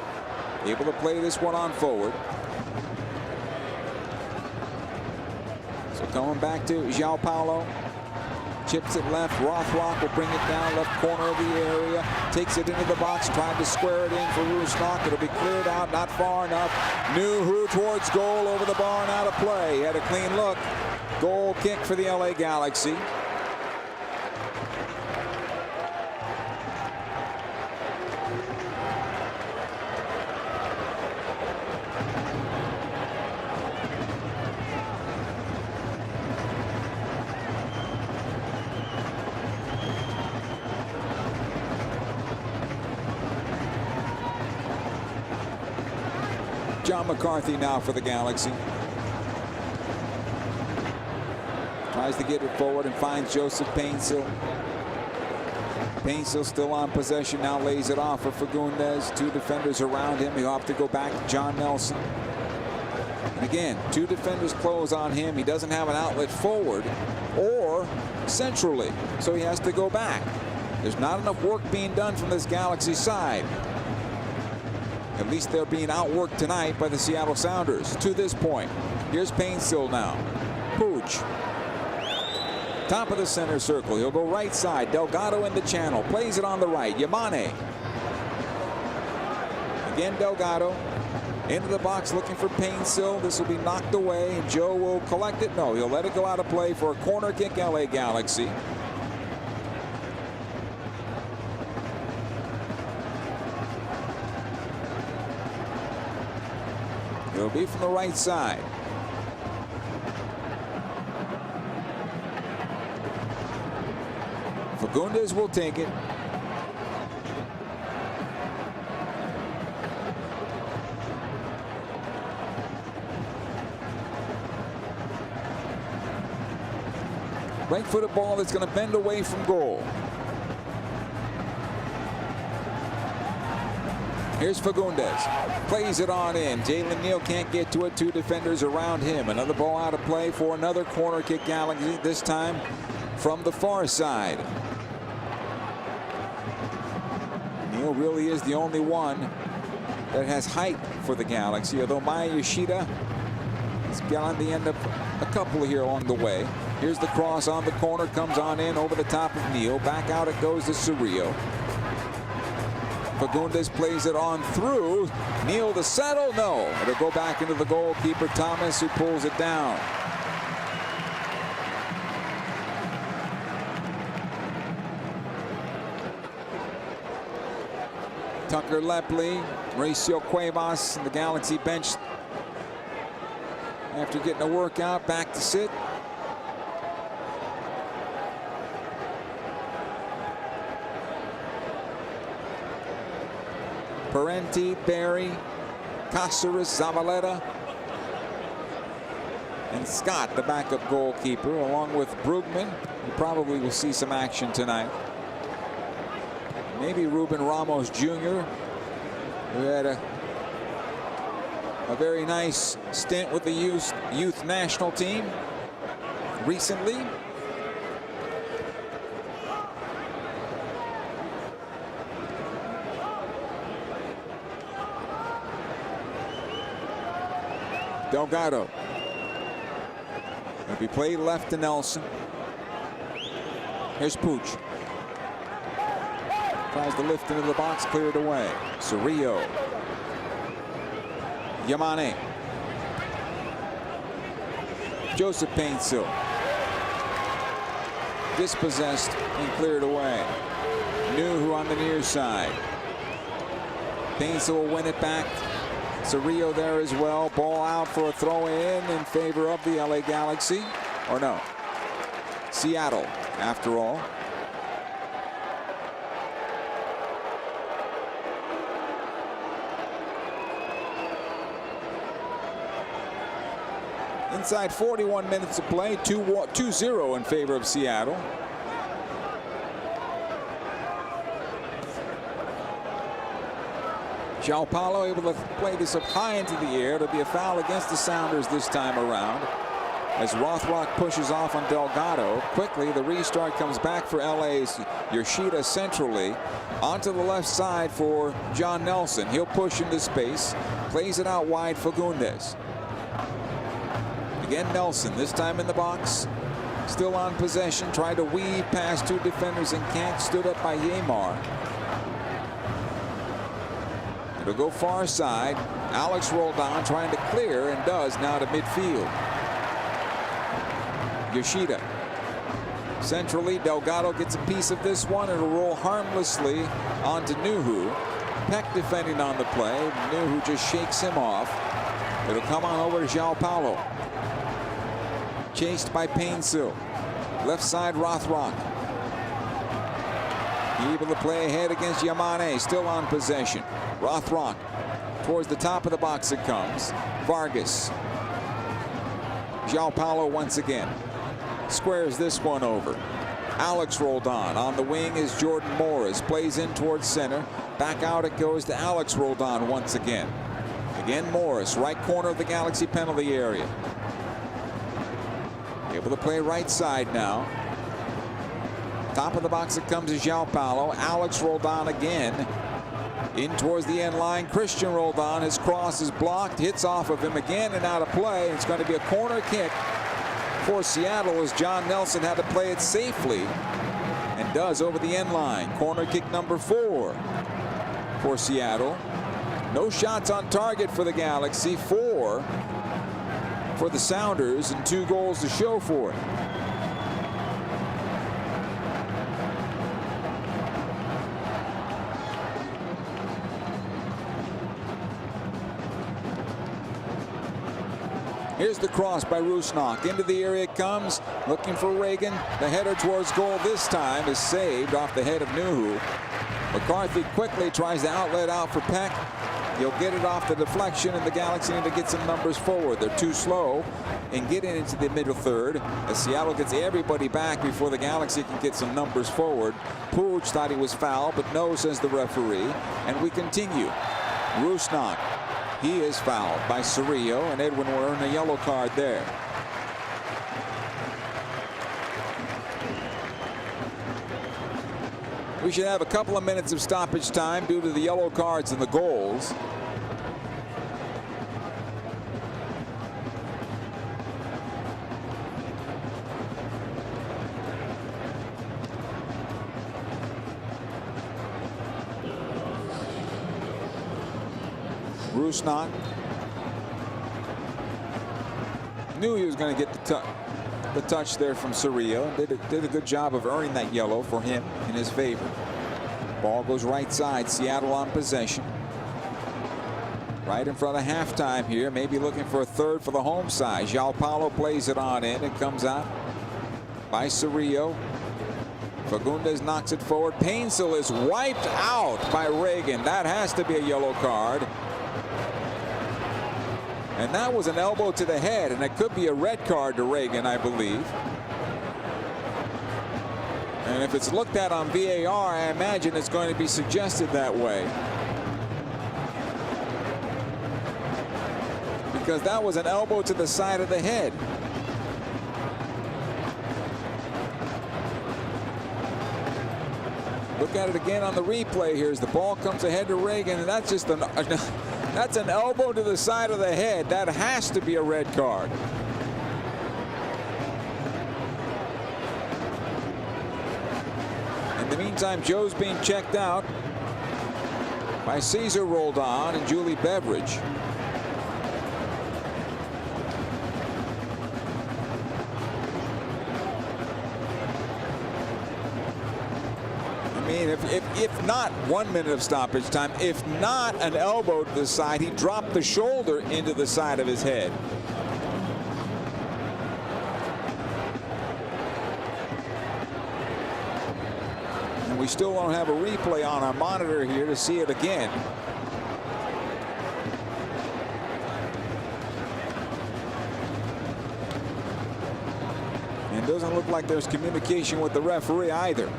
able to play this one on forward. So coming back to João Paulo. Chips it left. Rothrock will bring it down left corner of the area. Takes it into the box. Tried to square it in for Rusnak. It'll be cleared out. Not far enough. Nuhu towards goal over the bar and out of play. He had a clean look. Goal kick for the LA Galaxy. John McCarthy now for the Galaxy. Tries to get it forward and finds Joseph Painsil. Painsil still on possession now, lays it off for Fagundes. Two defenders around him. He'll have to go back to John Nelson. And again, two defenders close on him. He doesn't have an outlet forward or centrally, so he has to go back. There's not enough work being done from this Galaxy side. At least they're being outworked tonight by the Seattle Sounders to this point. Here's Painsil now. Pooch. Top of the center circle. He'll go right side. Delgado in the channel. Plays it on the right. Yamane. Again, Delgado. Into the box looking for Painsil. This will be knocked away. And Joe will collect it. No, he'll let it go out of play for a corner kick, LA Galaxy. It'll be from the right side. Fagundes will take it. Right-footed ball that's going to bend away from goal. Here's Fagundes. Plays it on in. Jalen Neal can't get to it. Two defenders around him. Another ball out of play for another corner kick Galaxy, this time from the far side. Neal really is the only one that has height for the Galaxy, although Maya Yoshida has got on the end of a couple here along the way. Here's the cross on the corner. Comes on in over the top of Neal. Back out it goes to Cerrillo. Fagundes plays it on through. Neal to settle. No. It'll go back into the goalkeeper, Thomas, who pulls it down. Tucker Lepley, Mauricio Cuevas, and the Galaxy bench after getting a workout, back to sit. Parenti, Barry, Caceres, Zavaleta, and Scott, the backup goalkeeper, along with Brugman. We probably will see some action tonight. Maybe Ruben Ramos Jr., who had a very nice stint with the youth national team recently. Delgado. It'll be played left to Nelson. Here's Pooch. Tries to lift into the box, cleared away. Cerrillo. Yamane. Joseph Paintsill. Dispossessed and cleared away. Nuhu on the near side. Paintsill will win it back. Cerrillo there as well. Ball out for a throw in favor of the LA Galaxy. Or no, Seattle after all. Inside 41 minutes of play, 2-0 in favor of Seattle. João Paulo able to play this up high into the air. It'll be a foul against the Sounders this time around. As Rothrock pushes off on Delgado. Quickly, the restart comes back for LA's Yoshida centrally. Onto the left side for John Nelson. He'll push into space. Plays it out wide for Fagundes. Again, Nelson, this time in the box. Still on possession. Tried to weave past two defenders and can't. Stood up by Yeimar. It'll go far side. Alex Roldan trying to clear and does now to midfield. Yoshida. Centrally, Delgado gets a piece of this one. It'll roll harmlessly onto Nuhu. Peck defending on the play. Nuhu just shakes him off. It'll come on over to João Paulo. Chased by Paintsill. Left side, Rothrock. Able to play ahead against Yamane. Still on possession. Rothrock. Towards the top of the box it comes. Vargas. João Paulo once again. Squares this one over. Alex Roldan. On the wing is Jordan Morris. Plays in towards center. Back out it goes to Alex Roldan once again. Again Morris. Right corner of the Galaxy penalty area. Able to play right side now. Top of the box it comes to João Paulo. Alex Roldan again. In towards the end line. Christian Roldan. His cross is blocked. Hits off of him again and out of play. It's going to be a corner kick for Seattle as John Nelson had to play it safely. And does over the end line. Corner kick number 4 for Seattle. No shots on target for the Galaxy. 4 for the Sounders and 2 goals to show for it. Here's the cross by Rusnak. Into the area it comes. Looking for Reagan. The header towards goal this time is saved off the head of Nuhu. McCarthy quickly tries the outlet out for Peck. He'll get it off the deflection, and the Galaxy need to get some numbers forward. They're too slow in getting into the middle third as Seattle gets everybody back before the Galaxy can get some numbers forward. Puig thought he was fouled, but no, says the referee. And we continue. Rusnak. He is fouled by Cerrillo, and Edwin will earn a yellow card there. We should have a couple of minutes of stoppage time due to the yellow cards and the goals. Rusnak knew he was going to get the touch there from Cerrillo. Did a good job of earning that yellow for him in his favor. Ball goes right side. Seattle on possession. Right in front of halftime here. Maybe looking for a third for the home side. João Paulo plays it on in. It comes out by Cerrillo. Fagundes knocks it forward. Paintsill is wiped out by Reagan. That has to be a yellow card. And that was an elbow to the head, and it could be a red card to Reagan, I believe. And if it's looked at on VAR, I imagine it's going to be suggested that way. Because that was an elbow to the side of the head. Look at it again on the replay here as the ball comes ahead to Reagan, and that's just that's an elbow to the side of the head. That has to be a red card. In the meantime, Joe's being checked out by Cesar Roldan and Julie Beveridge. mean, if not 1 minute of stoppage time, if not an elbow to the side, he dropped the shoulder into the side of his head. And we still don't have a replay on our monitor here to see it again. And it doesn't look like there's communication with the referee either.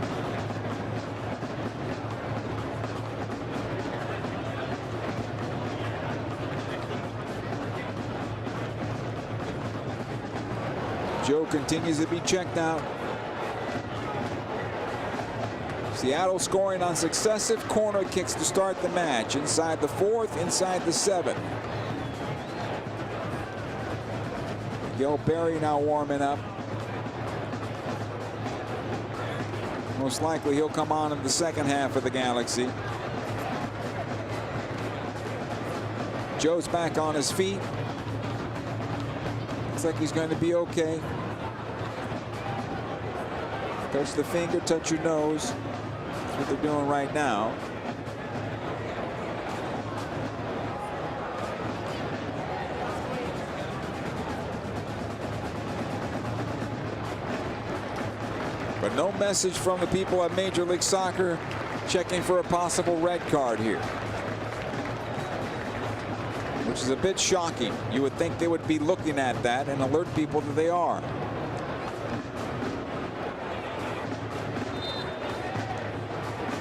Joe continues to be checked out. Seattle scoring on successive corner kicks to start the match. Inside the 4th, inside the 7th. Miguel Berry now warming up. Most likely he'll come on in the second half of the Galaxy. Joe's back on his feet. Looks like he's going to be okay. Touch the finger, touch your nose. That's what they're doing right now. But no message from the people at Major League Soccer checking for a possible red card here, which is a bit shocking. You would think they would be looking at that and alert people that they are.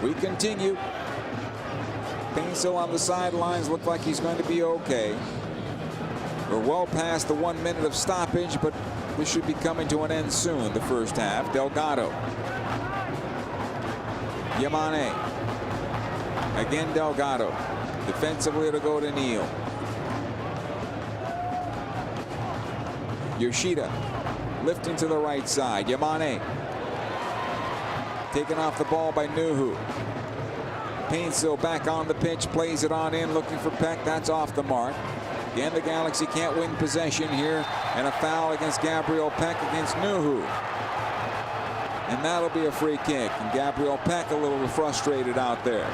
We continue. Painsil on the sidelines, look like he's going to be okay. We're well past the 1 minute of stoppage, but this should be coming to an end soon, the first half. Delgado. Yamane. Again Delgado. Defensively it'll go to Neal. Yoshida lifting to the right side. Yamane taken off the ball by Nuhu. Painsil back on the pitch, plays it on in, looking for Peck. That's off the mark. Again, the Galaxy can't win possession here, and a foul against Gabriel Peck against Nuhu. And that'll be a free kick. And Gabriel Peck a little frustrated out there.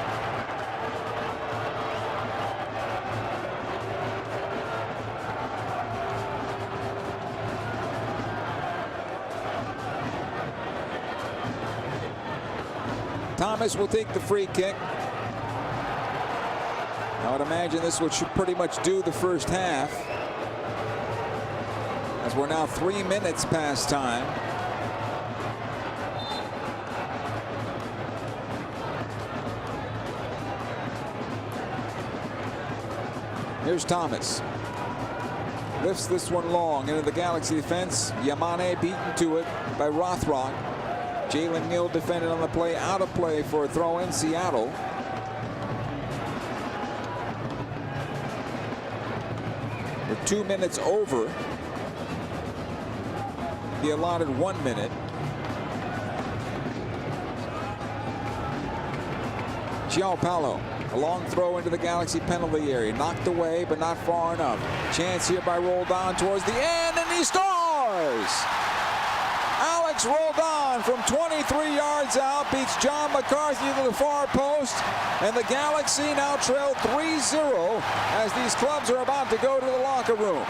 Thomas will take the free kick. I would imagine this should pretty much do the first half, as we're now 3 minutes past time. Here's Thomas. Lifts this one long into the Galaxy defense. Yamane beaten to it by Rothrock. Jalen Neal defended on the play, out of play for a throw in Seattle. We're 2 minutes over the allotted 1 minute. João Paulo, a long throw into the Galaxy penalty area, knocked away but not far enough. Chance here by Roldan towards the end, and he scores! Alex Roldan from 23 yards out beats John McCarthy to the far post, and the Galaxy now trail 3-0 as these clubs are about to go to the locker room.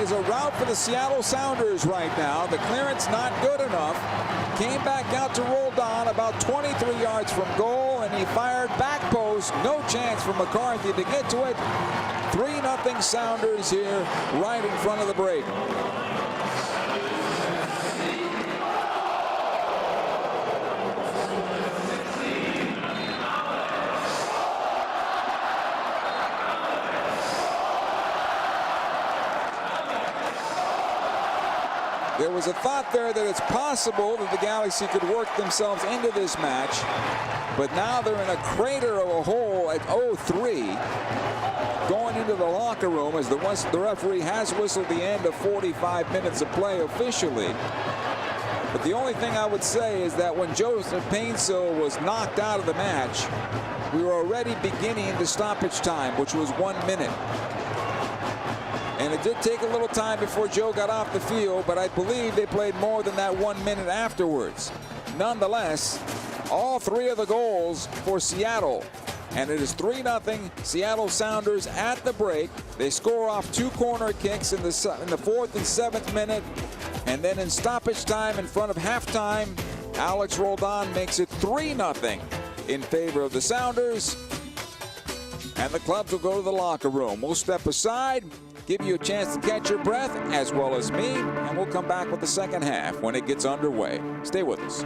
A route for the Seattle Sounders right now. The clearance not good enough. Came back out to Roldan about 23 yards from goal, and he fired back post. No chance for McCarthy to get to it. 3-0 Sounders here right in front of the break. There was a thought there that it's possible that the Galaxy could work themselves into this match, but now they're in a crater of a hole at 0-3 going into the locker room as the referee has whistled the end of 45 minutes of play officially. But the only thing I would say is that when Joseph Painsil was knocked out of the match, we were already beginning the stoppage time, which was 1 minute. And it did take a little time before Joe got off the field, but I believe they played more than that 1 minute afterwards. Nonetheless, all three of the goals for Seattle. And it is 3-0 Seattle Sounders at the break. They score off 2 corner kicks in the 4th and 7th minute. And then in stoppage time in front of halftime, Alex Roldan makes it 3-0 in favor of the Sounders. And the clubs will go to the locker room. We'll step aside, give you a chance to catch your breath, as well as me, and we'll come back with the second half when it gets underway. Stay with us.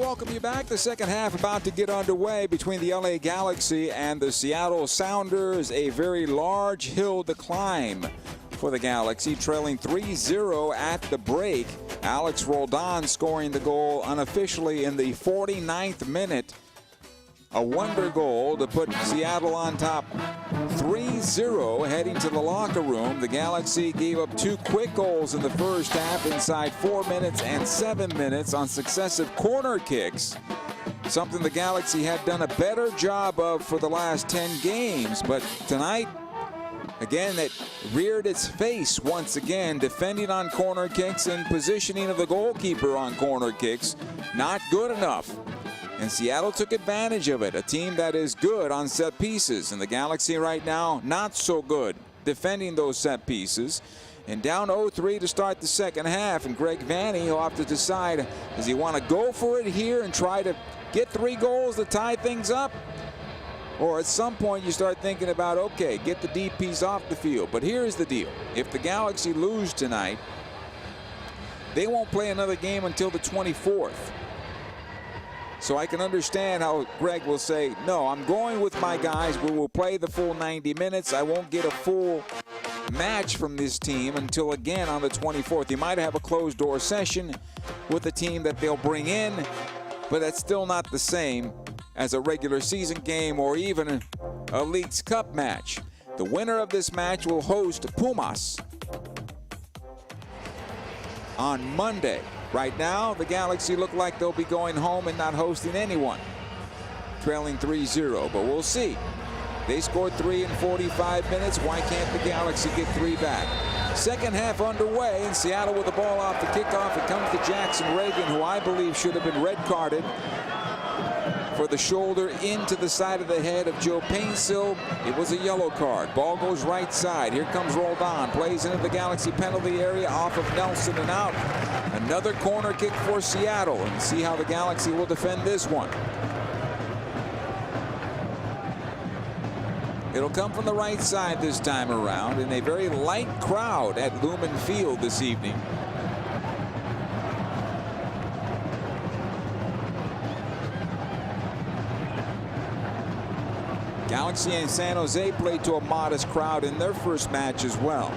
welcome you back. The second half about to get underway between the LA Galaxy and the Seattle Sounders. A very large hill to climb for the Galaxy, trailing 3-0 at the break. Alex Roldan scoring the goal unofficially in the 49th minute. A wonder goal to put Seattle on top 3-0 heading to the locker room. The Galaxy gave up 2 quick goals in the first half inside 4 minutes and 7 minutes on successive corner kicks. Something the Galaxy had done a better job of for the last 10 games. But tonight, again, it reared its face once again, defending on corner kicks and positioning of the goalkeeper on corner kicks. Not good enough. And Seattle took advantage of it, a team that is good on set pieces. And the Galaxy right now, not so good defending those set pieces. And down 0-3 to start the second half. And Greg Vanney will have to decide, does he want to go for it here and try to get 3 goals to tie things up? Or at some point you start thinking about, okay, get the DPs off the field. But here's the deal. If the Galaxy lose tonight, they won't play another game until the 24th. So I can understand how Greg will say, no, I'm going with my guys. We will play the full 90 minutes. I won't get a full match from this team until again on the 24th. He might have a closed door session with the team that they'll bring in, but that's still not the same as a regular season game or even a Leagues Cup match. The winner of this match will host Pumas on Monday. Right now, the Galaxy look like they'll be going home and not hosting anyone, trailing 3-0, but we'll see. They scored 3 in 45 minutes. Why can't the Galaxy get 3 back? Second half underway, and Seattle with the ball off the kickoff. It comes to Jackson Reagan, who I believe should have been red carded for the shoulder into the side of the head of Joe Painsil. It was a yellow card. Ball goes right side. Here comes Roldan. Plays into the Galaxy penalty area off of Nelson and out. Another corner kick for Seattle. And see how the Galaxy will defend this one. It'll come from the right side this time around in a very light crowd at Lumen Field this evening. Galaxy and San Jose played to a modest crowd in their first match as well.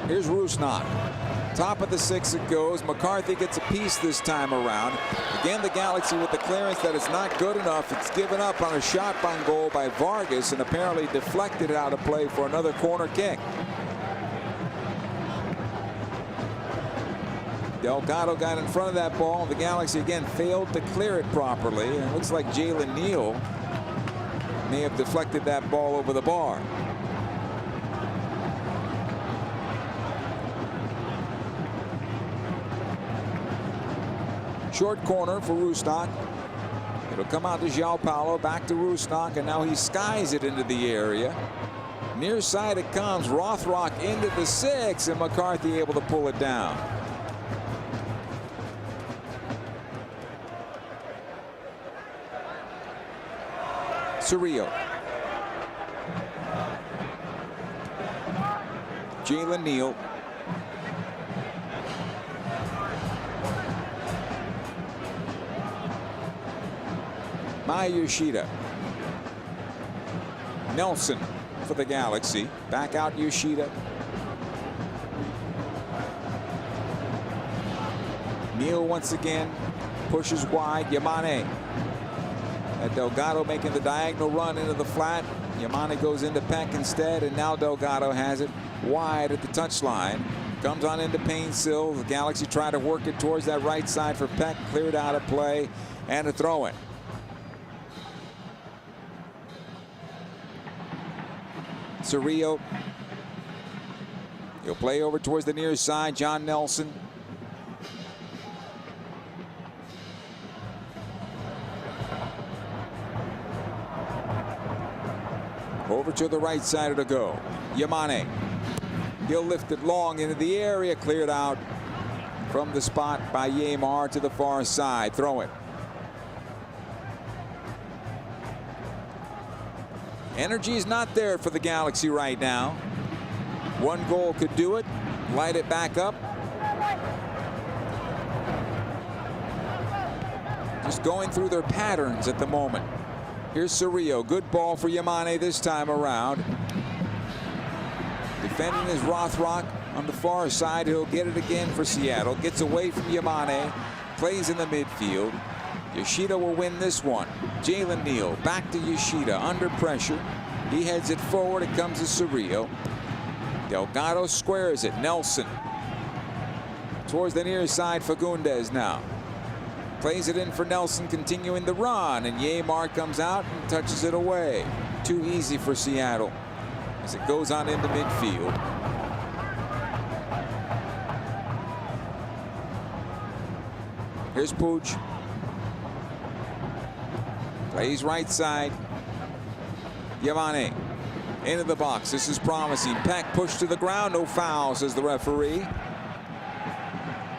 Here's Rusnak. Top of the 6 it goes. McCarthy gets a piece this time around. Again, the Galaxy with the clearance that it's not good enough. It's given up on a shot on goal by Vargas and apparently deflected it out of play for another corner kick. Delgado got in front of that ball. The Galaxy again failed to clear it properly. And it looks like Jalen Neal may have deflected that ball over the bar. Short corner for Rusnak. It'll come out to João Paulo, back to Rusnak, and now he skies it into the area. Near side it comes. Rothrock into the 6, and McCarthy able to pull it down. Cerrillo. Jalen Neal. Maya Yoshida. Nelson for the Galaxy. Back out Yoshida. Neal once again pushes wide. Yamane. Delgado making the diagonal run into the flat. Yamane goes into Peck instead, and now Delgado has it wide at the touchline. Comes on into Painsil. The Galaxy try to work it towards that right side for Peck. Cleared out of play, and a throw-in. Cerrillo. He'll play over towards the near side. John Nelson. Over to the right side to go. Yamane. He'll lift it long into the area. Cleared out from the spot by Yeimar to the far side. Throw it. Energy is not there for the Galaxy right now. One goal could do it. Light it back up. Just going through their patterns at the moment. Here's Cerrillo. Good ball for Yamane this time around. Defending is Rothrock on the far side. He'll get it again for Seattle. Gets away from Yamane. Plays in the midfield. Yoshida will win this one. Jalen Neal back to Yoshida under pressure. He heads it forward. It comes to Cerrillo. Delgado squares it. Nelson towards the near side. Fagundes now. Plays it in for Nelson, continuing the run, and Yeimar comes out and touches it away. Too easy for Seattle as it goes on into midfield. Here's Puig. Plays right side. Yamane into the box. This is promising. Peck pushed to the ground. No foul, says the referee.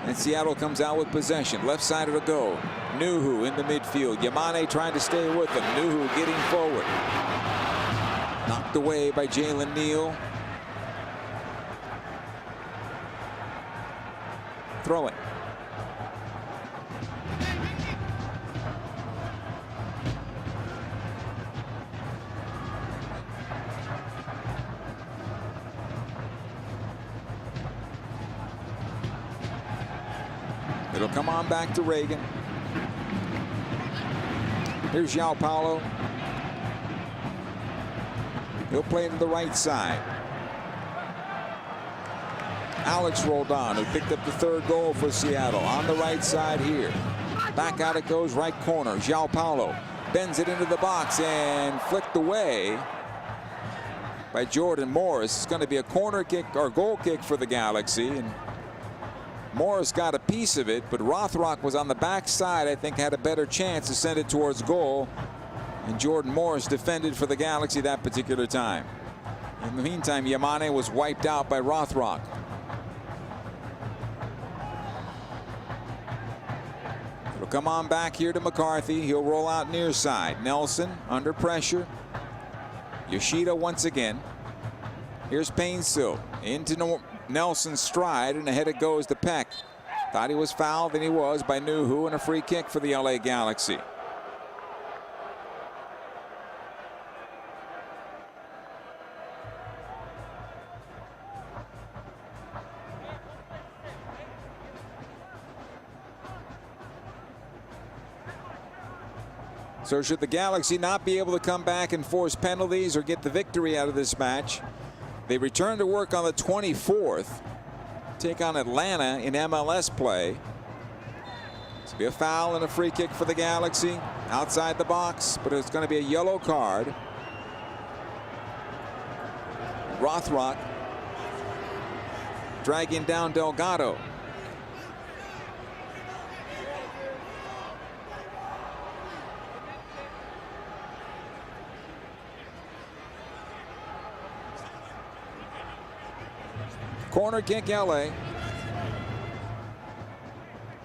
And Seattle comes out with possession. Left side of the goal. Nuhu in the midfield. Yamane trying to stay with him. Nuhu getting forward. Knocked away by Jalen Neal. Throw it. It'll come on back to Reagan. Here's João Paulo. He'll play to the right side. Alex Roldan, who picked up the third goal for Seattle, on the right side here. Back out it goes, right corner. João Paulo bends it into the box and flicked away by Jordan Morris. It's going to be a corner kick or goal kick for the Galaxy. And Morris got a piece of it, but Rothrock was on the backside. I think had a better chance to send it towards goal. And Jordan Morris defended for the Galaxy that particular time. In the meantime, Yamane was wiped out by Rothrock. It'll come on back here to McCarthy. He'll roll out near side. Nelson under pressure. Yoshida once again. Here's Painsil into Nelson's stride, and ahead it goes to Peck. Thought he was fouled, and he was by Nuhu, and a free kick for the LA Galaxy. So should the Galaxy not be able to come back and force penalties or get the victory out of this match, they return to work on the 24th. Take on Atlanta in MLS play. It's be a foul and a free kick for the Galaxy outside the box, but it's going to be a yellow card. Rothrock dragging down Delgado. Corner kick LA.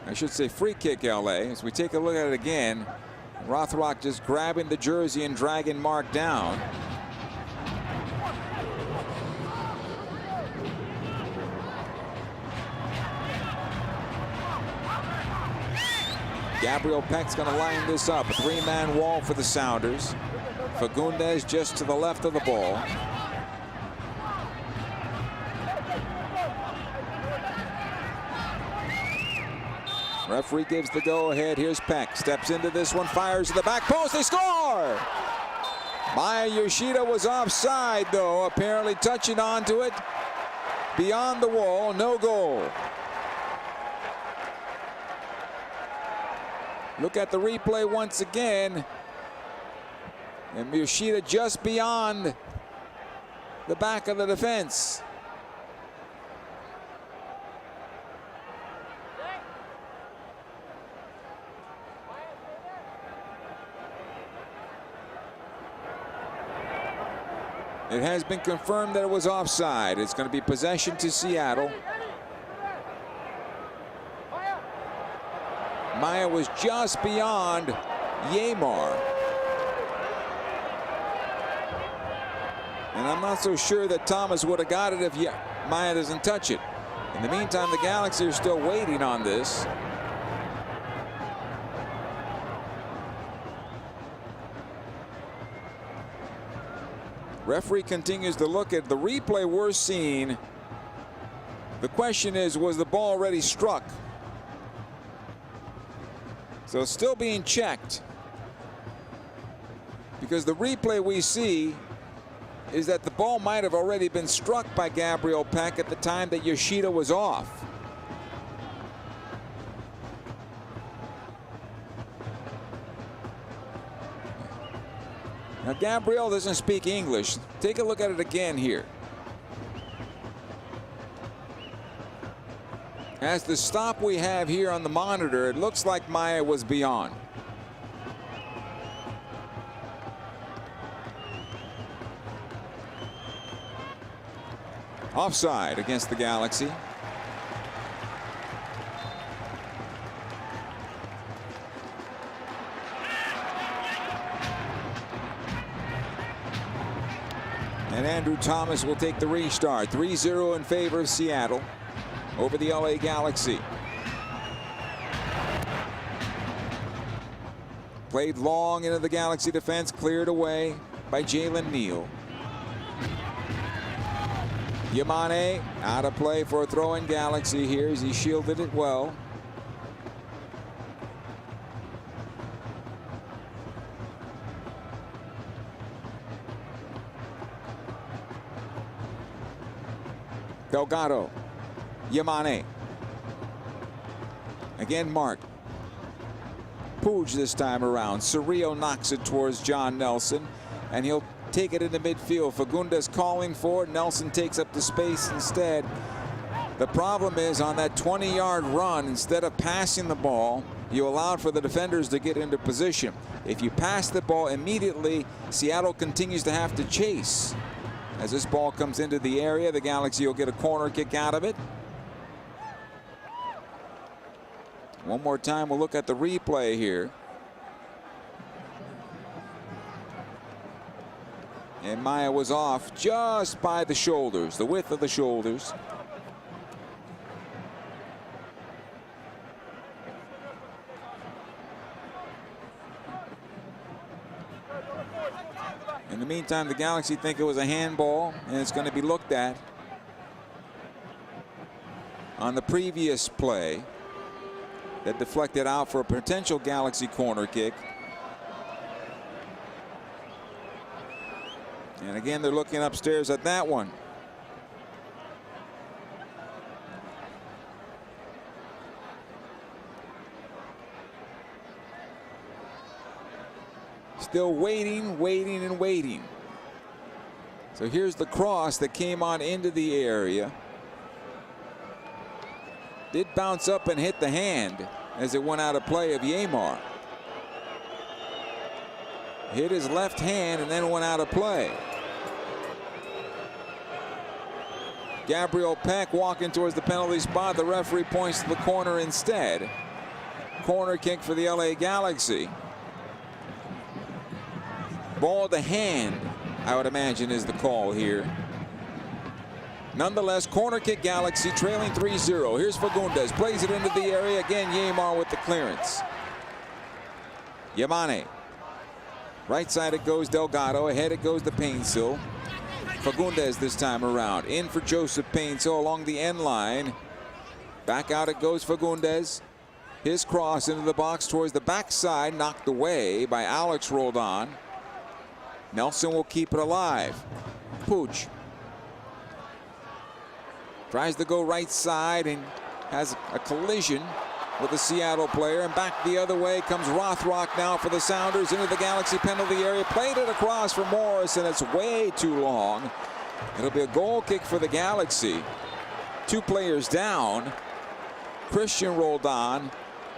I should say free kick LA. As we take a look at it again, Rothrock just grabbing the jersey and dragging Mark down. Gabriel Peck's going to line this up. A three-man wall for the Sounders. Fagundes just to the left of the ball. Referee gives the go-ahead. Here's Peck. Steps into this one. Fires to the back post. They score! Maya Yoshida was offside, though. Apparently touching onto it. Beyond the wall. No goal. Look at the replay once again. And Yoshida just beyond the back of the defense. It has been confirmed that it was offside. It's going to be possession to Seattle. Maya was just beyond Yeimar. And I'm not so sure that Thomas would have got it if Maya doesn't touch it. In the meantime, the Galaxy are still waiting on this. Referee continues to look at the replay we're seeing. The question is, was the ball already struck? So it's still being checked, because the replay we see is that the ball might have already been struck by Gabriel Peck at the time that Yoshida was off. Now Gabriel doesn't speak English. Take a look at it again here. As the stop we have here on the monitor, it looks like Maia was beyond. Offside against the Galaxy. And Andrew Thomas will take the restart. 3-0 in favor of Seattle over the LA Galaxy. Played long into the Galaxy defense, cleared away by Jalen Neal. Yamane out of play for a throw in Galaxy here as he shielded it well. Delgado. Yamane. Again Mark. Puig this time around. Cerrillo knocks it towards John Nelson, and he'll take it into midfield. Fagundes calling for it. Nelson takes up the space instead. The problem is on that 20-yard run, instead of passing the ball, you allowed for the defenders to get into position. If you pass the ball immediately, Seattle continues to have to chase. As this ball comes into the area, the Galaxy will get a corner kick out of it. One more time, we'll look at the replay here. And Maia was off just by the shoulders, the width of the shoulders. In the meantime, the Galaxy think it was a handball, and it's going to be looked at. On the previous play that deflected out for a potential Galaxy corner kick. And again, they're looking upstairs at that one. Still waiting, waiting, and waiting. So here's the cross that came on into the area. Did bounce up and hit the hand as it went out of play of Yeimar. Hit his left hand and then went out of play. Gabriel Peck walking towards the penalty spot. The referee points to the corner instead. Corner kick for the LA Galaxy. Ball to hand, I would imagine, is the call here. Nonetheless, corner kick Galaxy trailing 3-0. Here's Fagundes, plays it into the area. Again, Yeimar with the clearance. Yamane. Right side it goes Delgado. Ahead it goes to Painsil. Fagundes this time around. In for Joseph Painsil along the end line. Back out it goes Fagundes. His cross into the box towards the backside, knocked away by Alex Roldan. Nelson will keep it alive. Puig tries to go right side and has a collision with the Seattle player, and back the other way comes Rothrock now for the Sounders into the Galaxy penalty area. Played it across for Morris, and it's way too long. It'll be a goal kick for the Galaxy. Two players down, Christian Roldan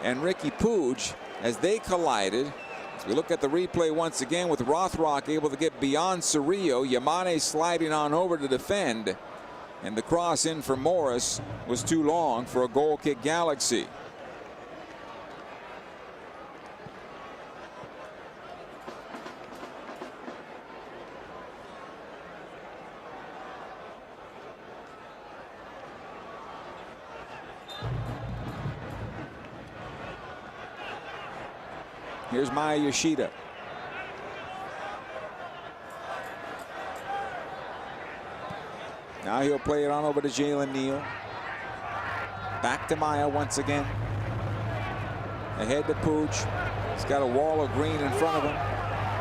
and Ricky Puig, as they collided. As we look at the replay once again with Rothrock able to get beyond Cerrillo, Yamane sliding on over to defend, and the cross in for Morris was too long for a goal kick Galaxy. Here's Maya Yoshida. Now he'll play it on over to Jalen Neal. Back to Maya once again. Ahead to Pooch. He's got a wall of green in front of him.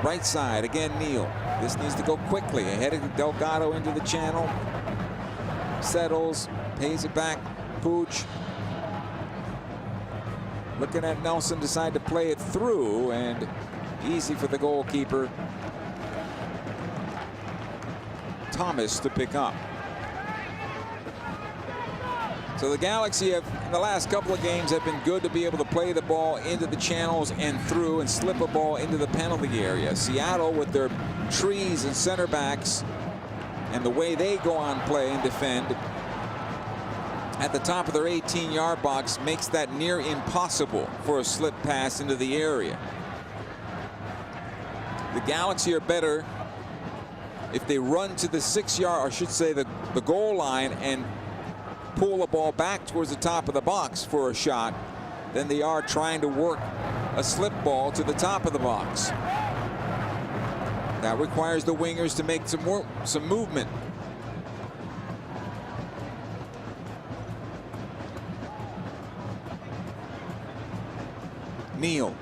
Right side, again Neal. This needs to go quickly. Ahead of Delgado into the channel. Settles, pays it back. Pooch. Looking at Nelson, decide to play it through, and easy for the goalkeeper Thomas to pick up. So the Galaxy have, in the last couple of games, have been good to be able to play the ball into the channels and through and slip a ball into the penalty area. Seattle, with their trees and center backs and the way they go on play and defend at the top of their 18-yard box, makes that near impossible for a slip pass into the area. The Galaxy are better if they run to the 6-yard, or I should say the goal line, and pull the ball back towards the top of the box for a shot than they are trying to work a slip ball to the top of the box. That requires the wingers to make some movement. Neal.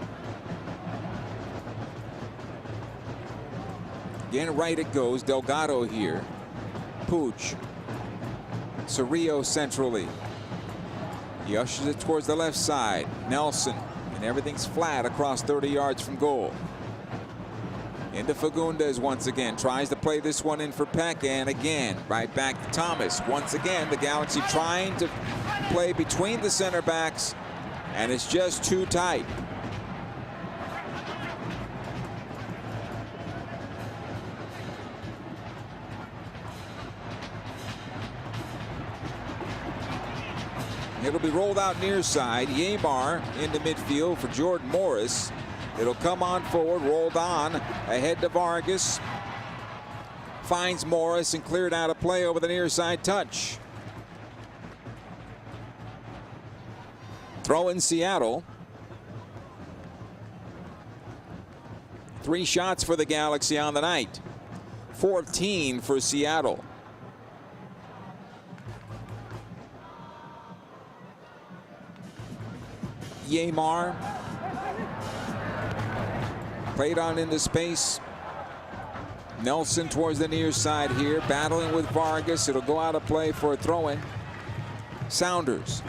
Again, right it goes. Delgado here. Pooch. Cerrillo centrally. He ushers it towards the left side. Nelson. And everything's flat across 30 yards from goal. Into Fagundes once again. Tries to play this one in for Peck. And again, right back to Thomas. Once again, the Galaxy trying to play between the center backs. And it's just too tight. It'll be rolled out near side. Yamar into midfield for Jordan Morris. It'll come on forward, rolled on ahead to Vargas. Finds Morris and cleared out of play over the near side touch. Throw in Seattle. 3 shots for the Galaxy on the night. 14 for Seattle. Yamar played on into space. Nelson towards the near side here, battling with Vargas. It'll go out of play for a throw-in. Sounders.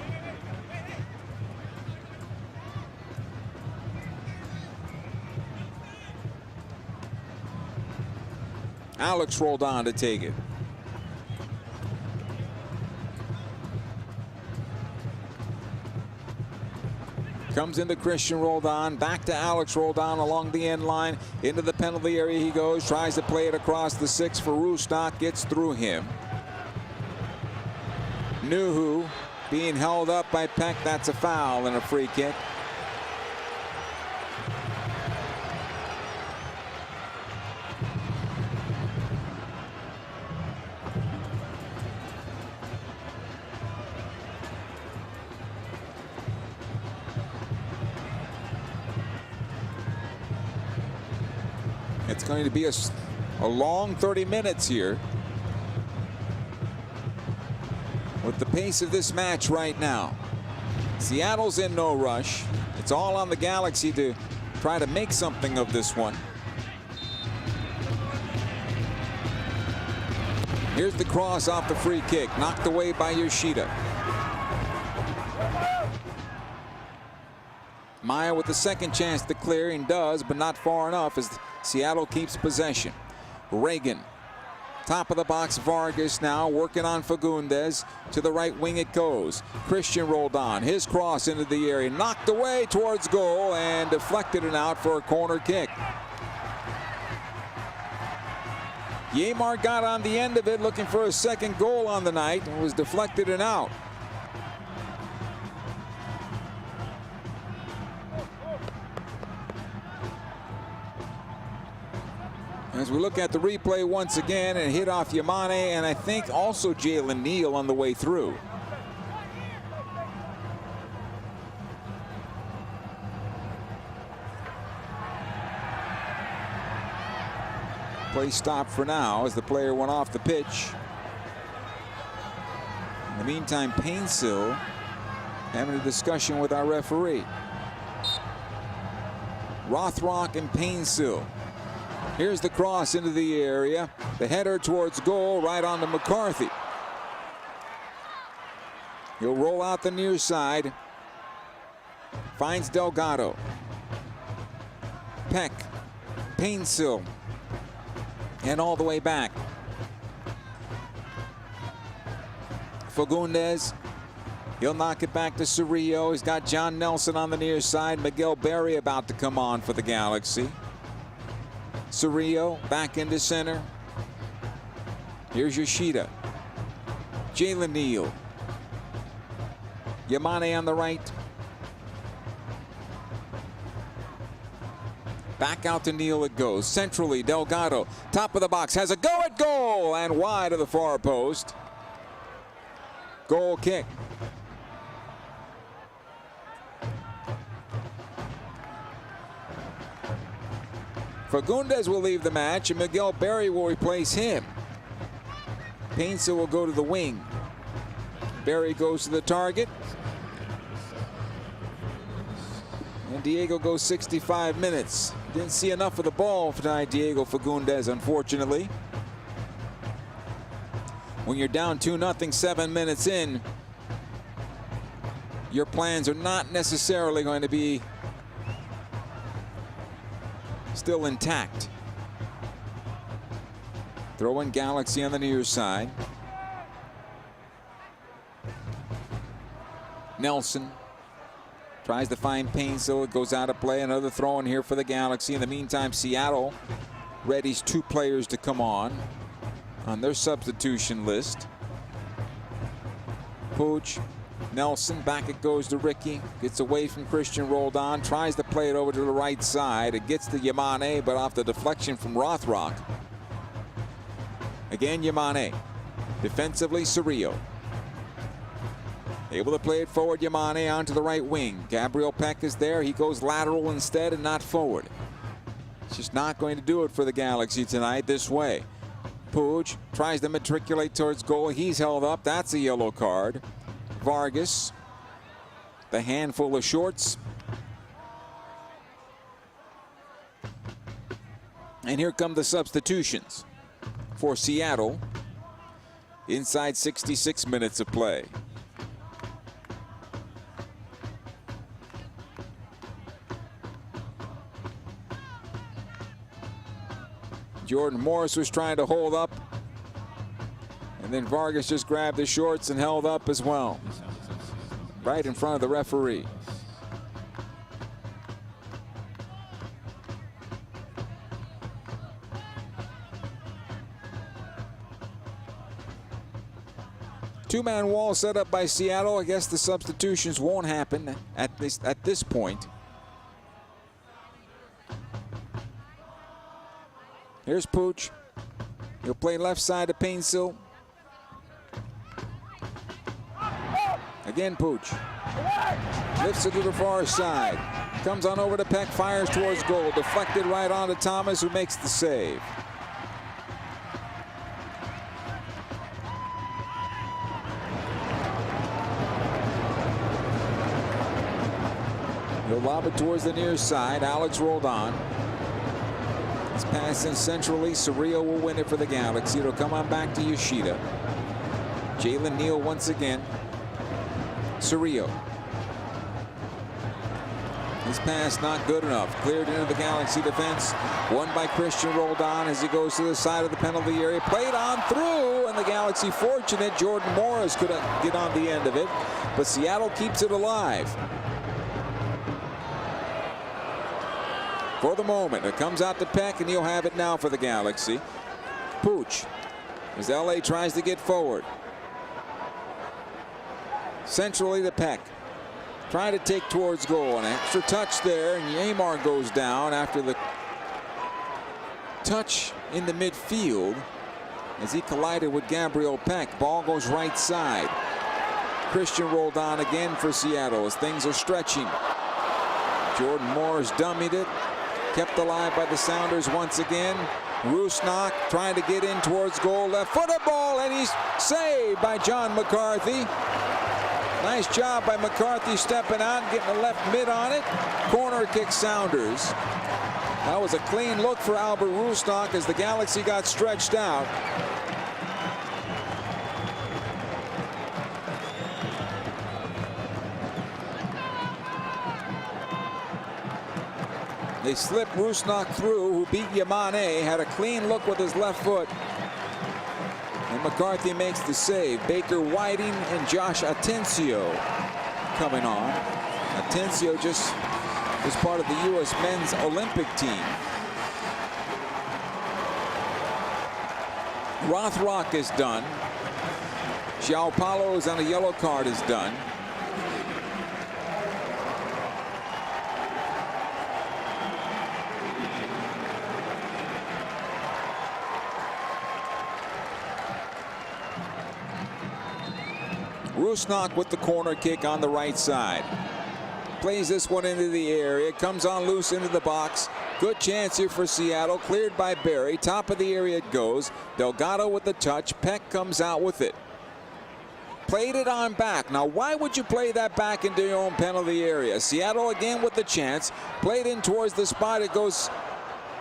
Alex rolled on to take it. Comes into Christian Roldan, back to Alex Roldan along the end line. Into the penalty area he goes, tries to play it across the 6 for Rostock, gets through him. Nuhu being held up by Peck, that's a foul and a free kick. It's going to be a long 30 minutes here with the pace of this match right now. Seattle's in no rush. It's all on the Galaxy to try to make something of this one. Here's the cross off the free kick, knocked away by Yoshida. Maya with the second chance to clear, and does, but not far enough as Seattle keeps possession. Reagan, top of the box. Vargas now working on Fagundes. To the right wing it goes. Christian rolled on. His cross into the area, knocked away towards goal and deflected it out for a corner kick. Yamar got on the end of it, looking for a second goal on the night, and was deflected and out. As we look at the replay once again, and hit off Yamane, and I think also Jalen Neal on the way through. Play stopped for now as the player went off the pitch. In the meantime, Painsil having a discussion with our referee. Rothrock and Painsil. Here's the cross into the area. The header towards goal, right on to McCarthy. He'll roll out the near side. Finds Delgado. Peck. Painsil. And all the way back. Fagundes. He'll knock it back to Cerrillo. He's got John Nelson on the near side. Miguel Berry about to come on for the Galaxy. Cerrillo back into center. Here's Yoshida. Jalen Neal. Yamane on the right. Back out to Neal it goes. Centrally, Delgado. Top of the box. Has a go at goal. And wide of the far post. Goal kick. Fagundes will leave the match, and Miguel Berry will replace him. Painsil will go to the wing. Berry goes to the target. And Diego goes 65 minutes. Didn't see enough of the ball tonight, Diego Fagundes, unfortunately. When you're down 2-0 7 minutes in, your plans are not necessarily going to be still intact. Throwing Galaxy on the near side. Nelson tries to find Painsil. It goes out of play. Another throw in here for the Galaxy. In the meantime, Seattle readies 2 players to come on their substitution list. Pooch, Nelson, back it goes to Ricky. Gets away from Christian Roldan. Tries to play it over to the right side. It gets to Yamane, but off the deflection from Rothrock. Again, Yamane. Defensively, Cerrillo. Able to play it forward, Yamane onto the right wing. Gabriel Peck is there. He goes lateral instead and not forward. It's just not going to do it for the Galaxy tonight this way. Puig tries to matriculate towards goal. He's held up. That's a yellow card. Vargas, the handful of shorts. And here come the substitutions for Seattle inside 66 minutes of play. Jordan Morris was trying to hold up, and then Vargas just grabbed the shorts and held up as well, right in front of the referee. Two-man wall set up by Seattle. I guess the substitutions won't happen at this point. Here's Pooch. He'll play left side to Painsil. Again, Pooch. Lifts it to the far side. Comes on over to Peck, fires towards goal. Deflected right on to Thomas, who makes the save. He'll lob it towards the near side. Alex Roldan. It's passed in centrally. Cerrillo will win it for the Galaxy. It'll come on back to Yoshida. Jalen Neal once again. Cerrillo. His pass not good enough. Cleared into the Galaxy defense. Won by Christian Roldan as he goes to the side of the penalty area. Played on through, and the Galaxy fortunate. Jordan Morris couldn't get on the end of it, but Seattle keeps it alive. For the moment, it comes out to Peck, and he'll have it now for the Galaxy. Pooch, as LA tries to get forward. Centrally to Peck. Trying to take towards goal. An extra touch there, and Yeimar goes down after the touch in the midfield as he collided with Gabriel Peck. Ball goes right side. Christian Roldan again for Seattle as things are stretching. Jordan Morris dummied it. Kept alive by the Sounders once again. Rusnak trying to get in towards goal. Left-footed ball, and he's saved by John McCarthy. Nice job by McCarthy stepping out and getting the left mid on it. Corner kick Sounders. That was a clean look for Albert Rusnak as the Galaxy got stretched out. They slipped Rusnak through, who beat Yamane, had a clean look with his left foot. And McCarthy makes the save. Baker Whiting and Josh Atencio coming on. Atencio just was part of the U.S. men's Olympic team. Rothrock is done. João Paulo is on a yellow card is done. Rusnak with the corner kick on the right side. Plays this one into the area. Comes on loose into the box. Good chance here for Seattle. Cleared by Barry. Top of the area it goes. Delgado with the touch. Peck comes out with it. Played it on back. Now, why would you play that back into your own penalty area? Seattle again with the chance. Played in towards the spot. It goes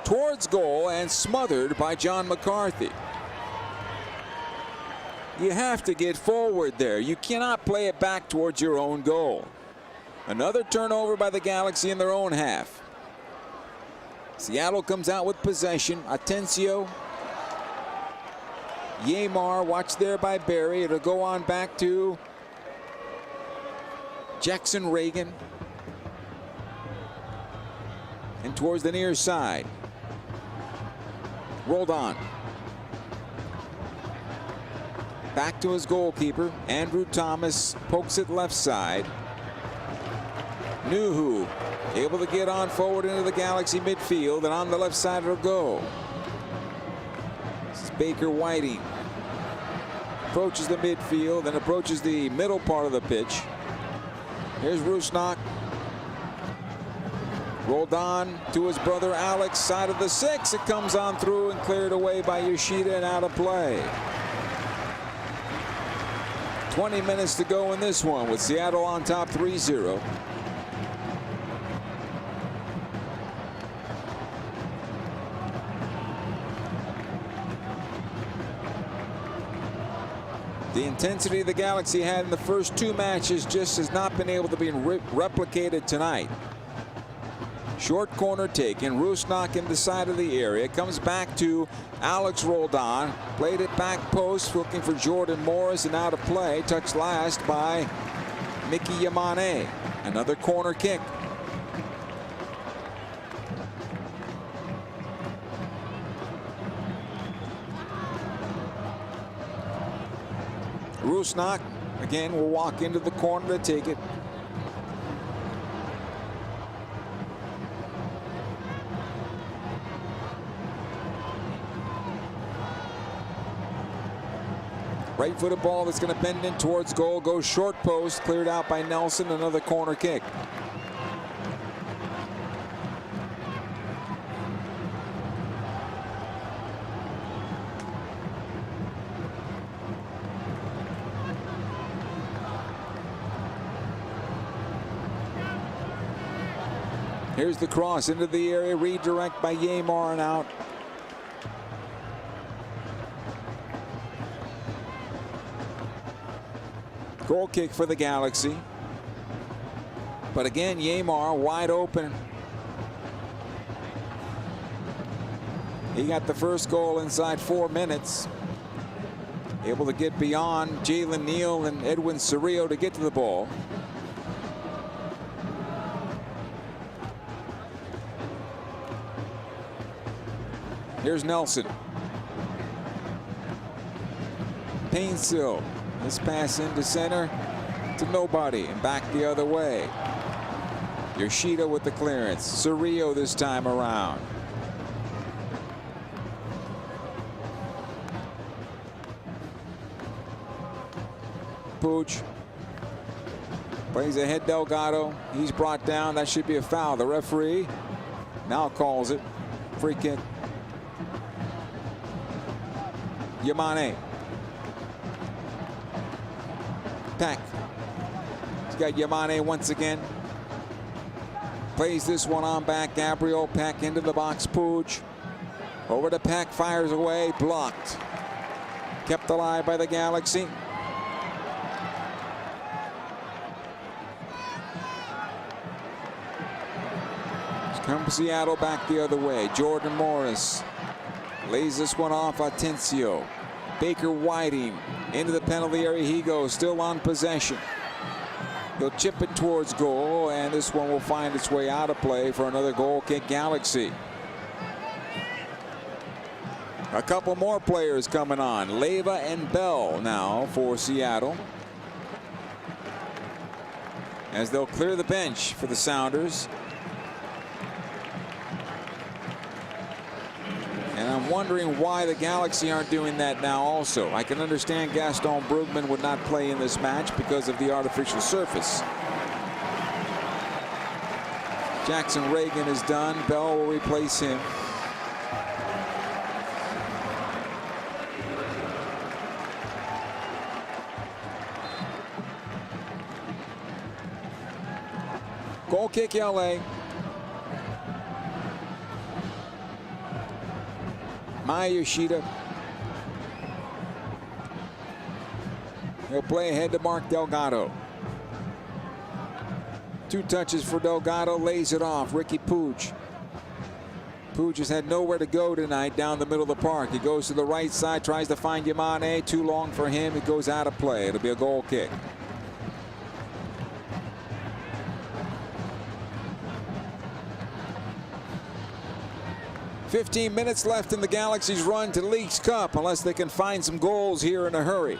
towards goal and smothered by John McCarthy. You have to get forward there. You cannot play it back towards your own goal. Another turnover by the Galaxy in their own half. Seattle comes out with possession. Atencio. Yamar watched there by Barry. It'll go on back to Jackson Reagan. And towards the near side. Rolled on. Back to his goalkeeper. Andrew Thomas pokes it left side. Nuhu able to get on forward into the Galaxy midfield, and on the left side it'll go. This is Baker Whiting. Approaches the midfield and approaches the middle part of the pitch. Here's Rusnak. Rolled on to his brother Alex, side of the 6. It comes on through and cleared away by Yoshida and out of play. 20 minutes to go in this one with Seattle on top 3-0. The intensity the Galaxy had in the first 2 matches just has not been able to be replicated tonight. Short corner taken. Rusnak in the side of the area. Comes back to Alex Roldan. Played it back post, looking for Jordan Morris, and out of play. Touched last by Mickey Yamane. Another corner kick. Rusnak again will walk into the corner to take it. Right-footed ball that's going to bend in towards goal. Goes short post. Cleared out by Nelson. Another corner kick. Here's the cross into the area. Redirect by Yamar and out. Goal kick for the Galaxy. But again, Yamar wide open. He got the first goal inside 4 minutes. Able to get beyond Jalen Neal and Edwin Cerrillo to get to the ball. Here's Nelson. Painsill. This pass into center to nobody and back the other way. Yoshida with the clearance. Cerrillo this time around. Pooch plays ahead. Delgado. He's brought down. That should be a foul. The referee now calls it. Free kick. Yamane. Peck. He's got Yamane once again. Plays this one on back. Gabriel Peck into the box. Puig. Over to Peck. Fires away. Blocked. Kept alive by the Galaxy. Comes Seattle back the other way. Jordan Morris lays this one off. Atencio. Baker Whiting into the penalty area. He goes, still on possession. He'll chip it towards goal, and this one will find its way out of play for another goal kick Galaxy. A couple more players coming on. Leva and Bell now for Seattle, as they'll clear the bench for the Sounders. And I'm wondering why the Galaxy aren't doing that now also. I can understand Gaston Brugman would not play in this match because of the artificial surface. Jackson Reagan is done. Bell will replace him. Goal kick LA. Maya Yoshida. He'll play ahead to Mark Delgado. 2 touches for Delgado, lays it off. Ricky Puig. Puig has had nowhere to go tonight down the middle of the park. He goes to the right side, tries to find Yamane. Too long for him. It goes out of play. It'll be a goal kick. "15 minutes left in the Galaxy's run to Leagues Cup, unless they can find some goals here in a hurry."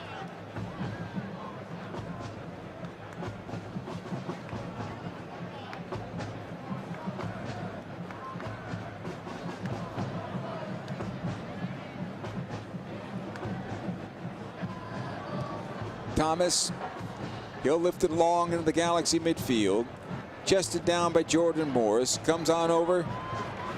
Thomas, he'll lift it long into the Galaxy midfield. Chested down by Jordan Morris. Comes on over.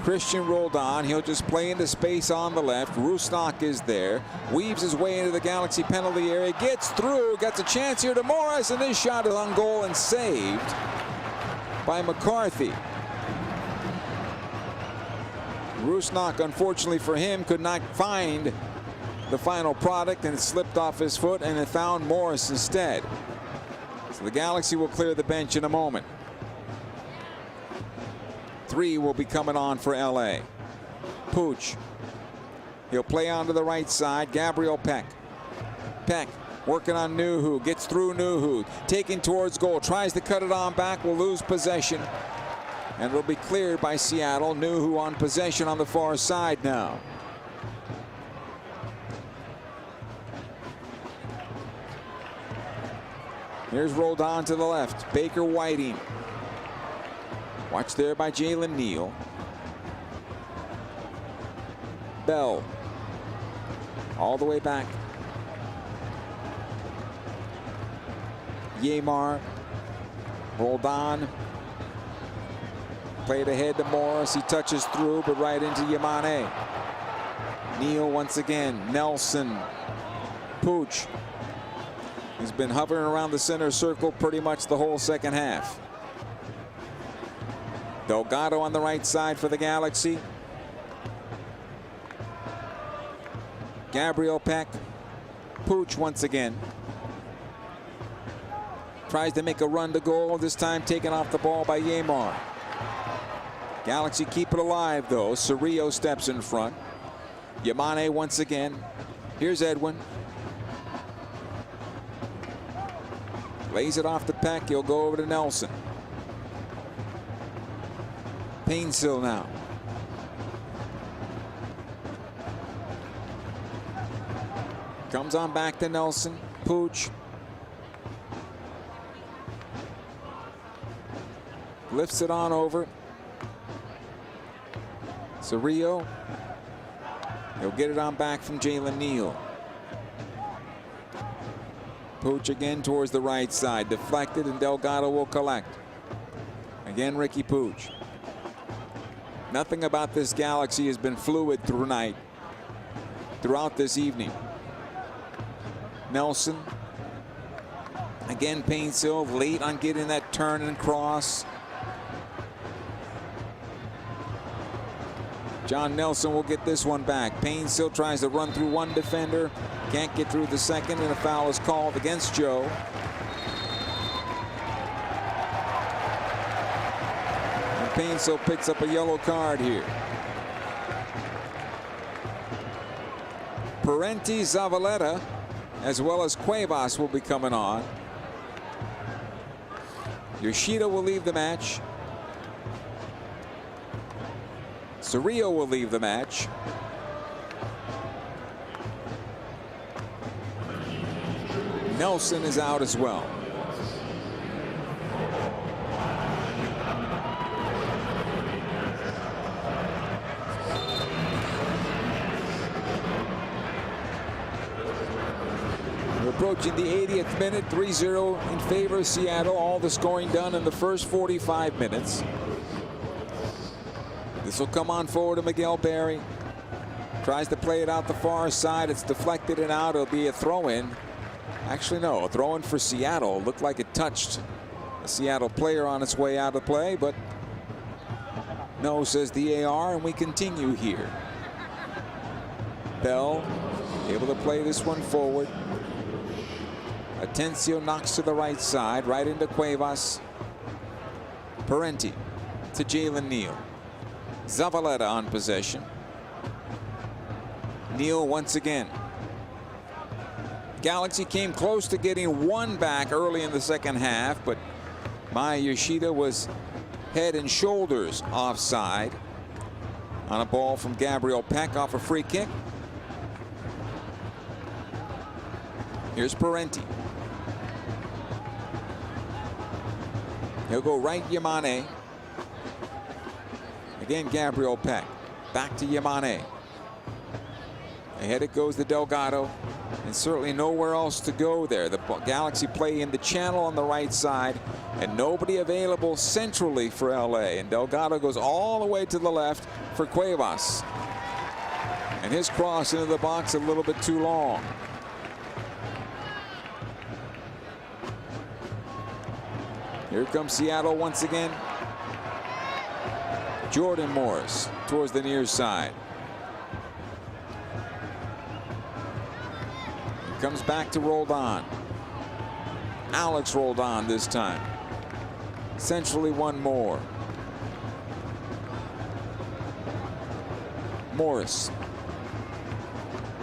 Christian Roldan. He'll just play into space on the left. Rusnak is there. Weaves his way into the Galaxy penalty area. Gets through. Gets a chance here to Morris. And this shot is on goal and saved by McCarthy. Rusnak, unfortunately for him, could not find the final product, and it slipped off his foot, and it found Morris instead. So the Galaxy will clear the bench in a moment. 3 will be coming on for LA. Puig. He'll play onto the right side. Gabriel Peck. Peck working on Nuhu. Gets through Nuhu. Taking towards goal. Tries to cut it on back. Will lose possession. And will be cleared by Seattle. Nuhu on possession on the far side now. Here's Roldan to the left. Baker Whiting. Watched there by Jalen Neal. Bell. All the way back. Yeimar. Roldan. Played ahead to Morris. He touches through, but right into Yamane. Neal once again. Nelson. Puig. He's been hovering around the center circle pretty much the whole second half. Delgado on the right side for the Galaxy. Gabriel Peck. Puig once again. Tries to make a run to goal, this time taken off the ball by Yeimar. Galaxy keep it alive though. Cerrillo steps in front. Yamane once again. Here's Edwin. Lays it off to Peck. He'll go over to Nelson. Painsill now. Comes on back to Nelson. Puig. Lifts it on over. Cerrillo. He'll get it on back from Jalen Neal. Puig again towards the right side. Deflected, and Delgado will collect. Again, Ricky Puig. Nothing about this Galaxy has been fluid throughout this evening. Nelson. Again, Paintsill late on getting that turn and cross. John Nelson will get this one back. Paintsill tries to run through one defender. Can't get through the second, and a foul is called against Joe. And Paintsill picks up a yellow card here. Parenti, Zavaleta, as well as Cuevas will be coming on. Yoshida will leave the match. Cerrillo will leave the match. Nelson is out as well. We're approaching the 80th minute, 3-0 in favor of Seattle. All the scoring done in the first 45 minutes. This will come on forward to Miguel Berry. Tries to play it out the far side. It's deflected and out. It'll be a throw-in. Actually, no, a throw-in for Seattle. Looked like it touched a Seattle player on its way out of play, but no, says the AR, and we continue here. Bell able to play this one forward. Atencio knocks to the right side, right into Cuevas. Parenti to Jalen Neal. Zavaleta on possession. Neal once again. Galaxy came close to getting one back early in the second half, but Maya Yoshida was head and shoulders offside on a ball from Gabriel Peck off a free kick. Here's Parenti. He'll go right Yamane. Again, Gabriel Peck. Back to Yamane. Ahead it goes to Delgado. And certainly nowhere else to go there. The Galaxy play in the channel on the right side, and nobody available centrally for LA. And Delgado goes all the way to the left for Cuevas. And his cross into the box a little bit too long. Here comes Seattle once again. Jordan Morris towards the near side. Comes back to Roldan. Alex Roldan this time. Centrally one more. Morris.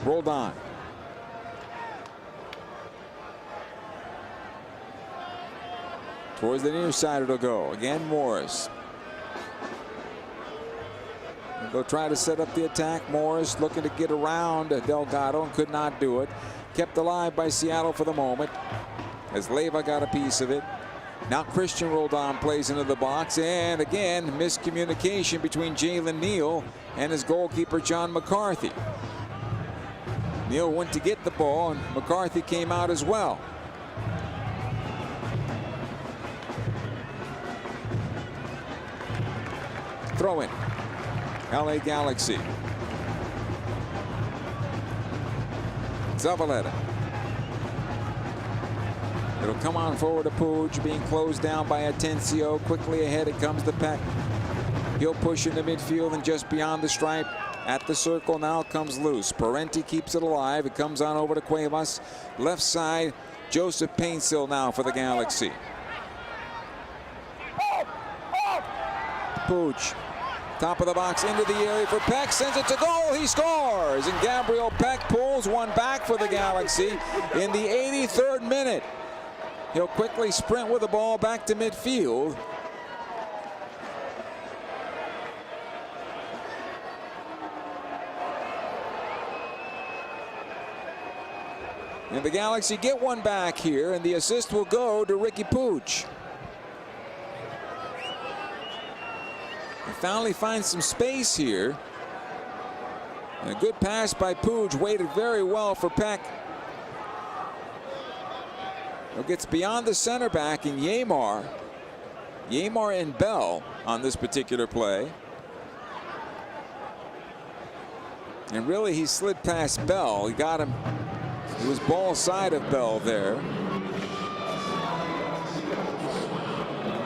Roldan. Towards the near side it'll go. Again Morris. They'll try to set up the attack. Morris looking to get around Delgado and could not do it. Kept alive by Seattle for the moment as Leyva got a piece of it. Now Christian Roldan plays into the box, and again miscommunication between Jalen Neal and his goalkeeper John McCarthy. Neal went to get the ball and McCarthy came out as well. Throw in. LA Galaxy. Zavaleta. It'll come on forward to Puig, being closed down by Atencio. Quickly ahead it comes to Peck. He'll push into midfield and just beyond the stripe at the circle now comes loose. Parenti keeps it alive. It comes on over to Cuevas. Left side, Joseph Paintsill now for the Galaxy. Puig. Top of the box into the area for Peck, sends it to goal, he scores, and Gabriel Peck pulls one back for the Galaxy in the 83rd minute. He'll quickly sprint with the ball back to midfield. And the Galaxy get one back here, and the assist will go to Ricky Puig. Finally finds some space here. And a good pass by Puig, waited very well for Peck. It gets beyond the center back in Yeimar. Yeimar and Bell on this particular play. And really he slid past Bell. He got him He was ball side of Bell there.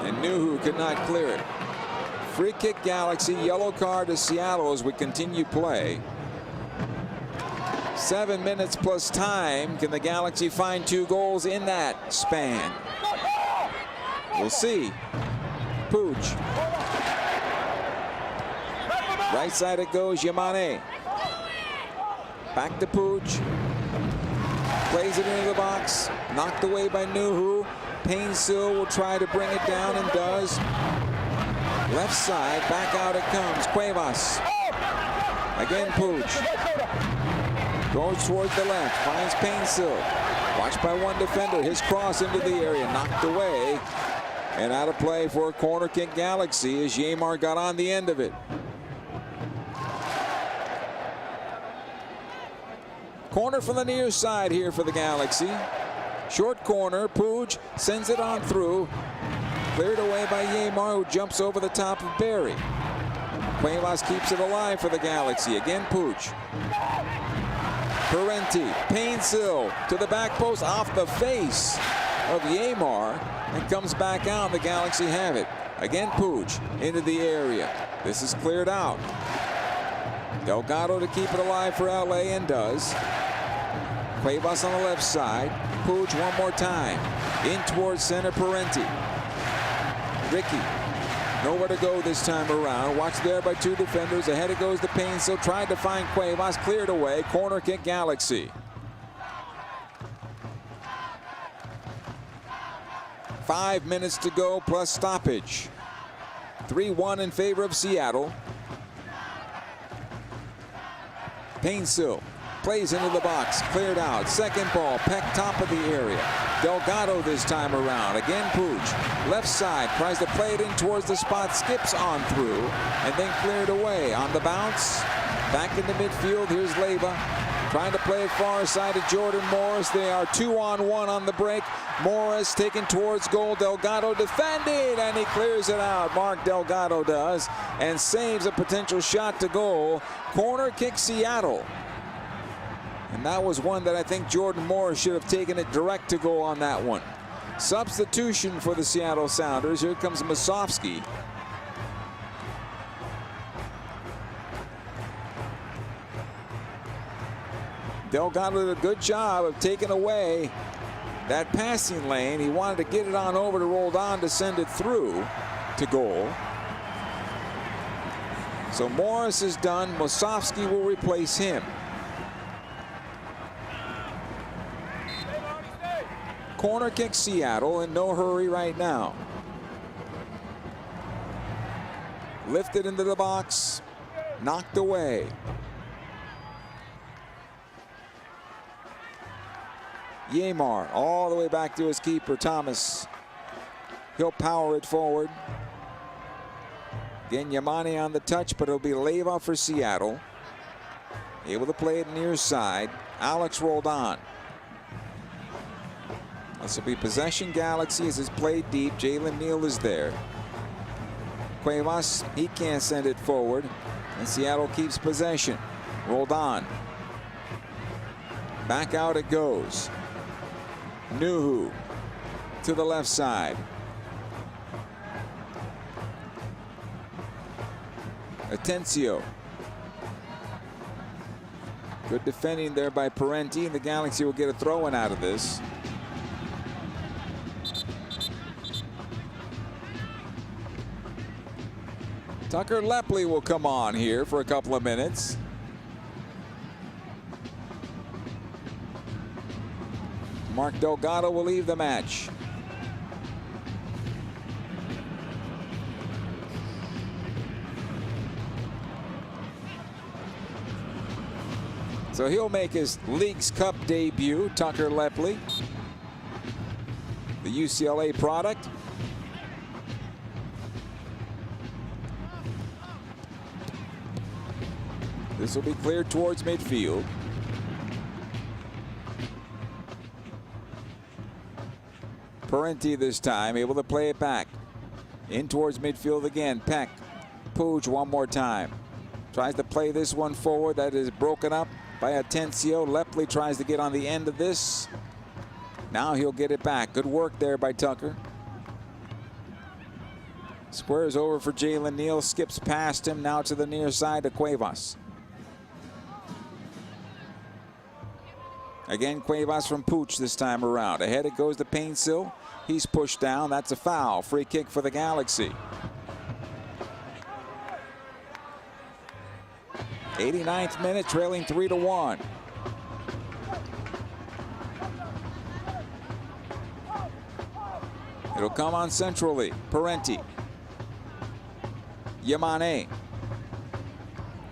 And Nuhu could not clear it. Free kick Galaxy, yellow card to Seattle as we continue play. 7 minutes plus time. Can the Galaxy find 2 goals in that span? We'll see. Puig. Right side it goes, Yamane. Back to Puig. Plays it into the box. Knocked away by Nuhu. Painsil will try to bring it down and does. Left side, back out it comes. Cuevas. Again Puig. Goes towards the left, finds Painsil. Watched by one defender. His cross into the area, knocked away. And out of play for a corner kick Galaxy as Yeimar got on the end of it. Corner from the near side here for the Galaxy. Short corner, Puig sends it on through. Cleared away by Yeimar, who jumps over the top of Barry. Cuevas keeps it alive for the Galaxy. Again Puig. Parenti, Painsil to the back post off the face of Yeimar and comes back out. The Galaxy have it. Again Puig into the area. This is cleared out. Delgado to keep it alive for LA and does. Cuevas on the left side. Puig one more time. In towards center, Parenti. Ricky. Nowhere to go this time around. Watched there by 2 defenders. Ahead it goes to Painsil. Tried to find Cuevas. Cleared away. Corner kick Galaxy. 5 minutes to go plus stoppage. 3-1 in favor of Seattle. Painsil plays into the box. Cleared out. Second ball. Peck top of the area. Delgado this time around. Again Puig. Left side. Tries to play it in towards the spot. Skips on through. And then cleared away. On the bounce. Back into midfield. Here's Leyva. Trying to play it far side to Jordan Morris. They are 2-on-1 on the break. Morris taken towards goal. Delgado defending. And he clears it out. Mark Delgado does. And saves a potential shot to goal. Corner kick Seattle. And that was one that I think Jordan Morris should have taken it direct to goal on that one. Substitution for the Seattle Sounders. Here comes Musovski. Delgado did a good job of taking away that passing lane. He wanted to get it on over to Roldan to send it through to goal. So Morris is done. Musovski will replace him. Corner kick Seattle, in no hurry right now. Lifted into the box, knocked away. Yeimar all the way back to his keeper, Thomas. He'll power it forward. Again, Yamane on the touch, but it'll be Leyva for Seattle. Able to play it near side. Alex Roldan. This will be possession Galaxy as it's played deep. Jalen Neal is there. Cuevas, he can't send it forward. And Seattle keeps possession. Roldan. Back out it goes. Nuhu to the left side. Atencio. Good defending there by Parenti, and the Galaxy will get a throw-in out of this. Tucker Lepley will come on here for a couple of minutes. Mark Delgado will leave the match. So he'll make his Leagues Cup debut, Tucker Lepley, the UCLA product. This will be cleared towards midfield. Parenti this time, able to play it back. In towards midfield again. Peck. Puig one more time. Tries to play this one forward. That is broken up by Atencio. Lepre tries to get on the end of this. Now he'll get it back. Good work there by Tucker. Squares over for Jalen Neal. Skips past him. Now to the near side to Cuevas. Again, Cuevas from Puig this time around. Ahead it goes to Painsil. He's pushed down. That's a foul. Free kick for the Galaxy. 89th minute, trailing 3-1. It'll come on centrally. Parenti. Yamane.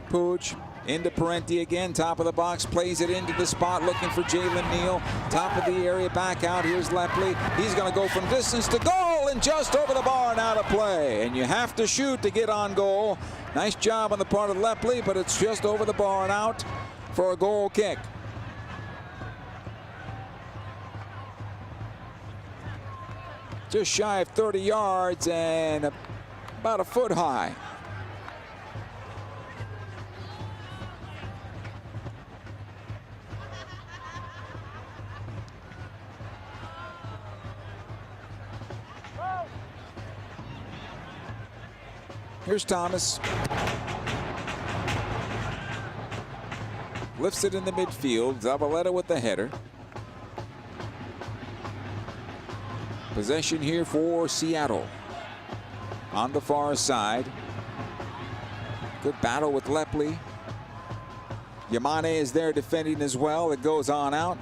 Puig into Parenti again. Top of the box. Plays it into the spot. Looking for Jalen Neal. Top of the area. Back out. Here's Lepre. He's going to go from distance to goal. And just over the bar and out of play. And you have to shoot to get on goal. Nice job on the part of Lepre. But it's just over the bar and out for a goal kick. Just shy of 30 yards and about a foot high. Here's Thomas. Lifts it in the midfield. Zavaleta with the header. Possession here for Seattle. On the far side. Good battle with Lepre. Yamane is there defending as well. It goes on out.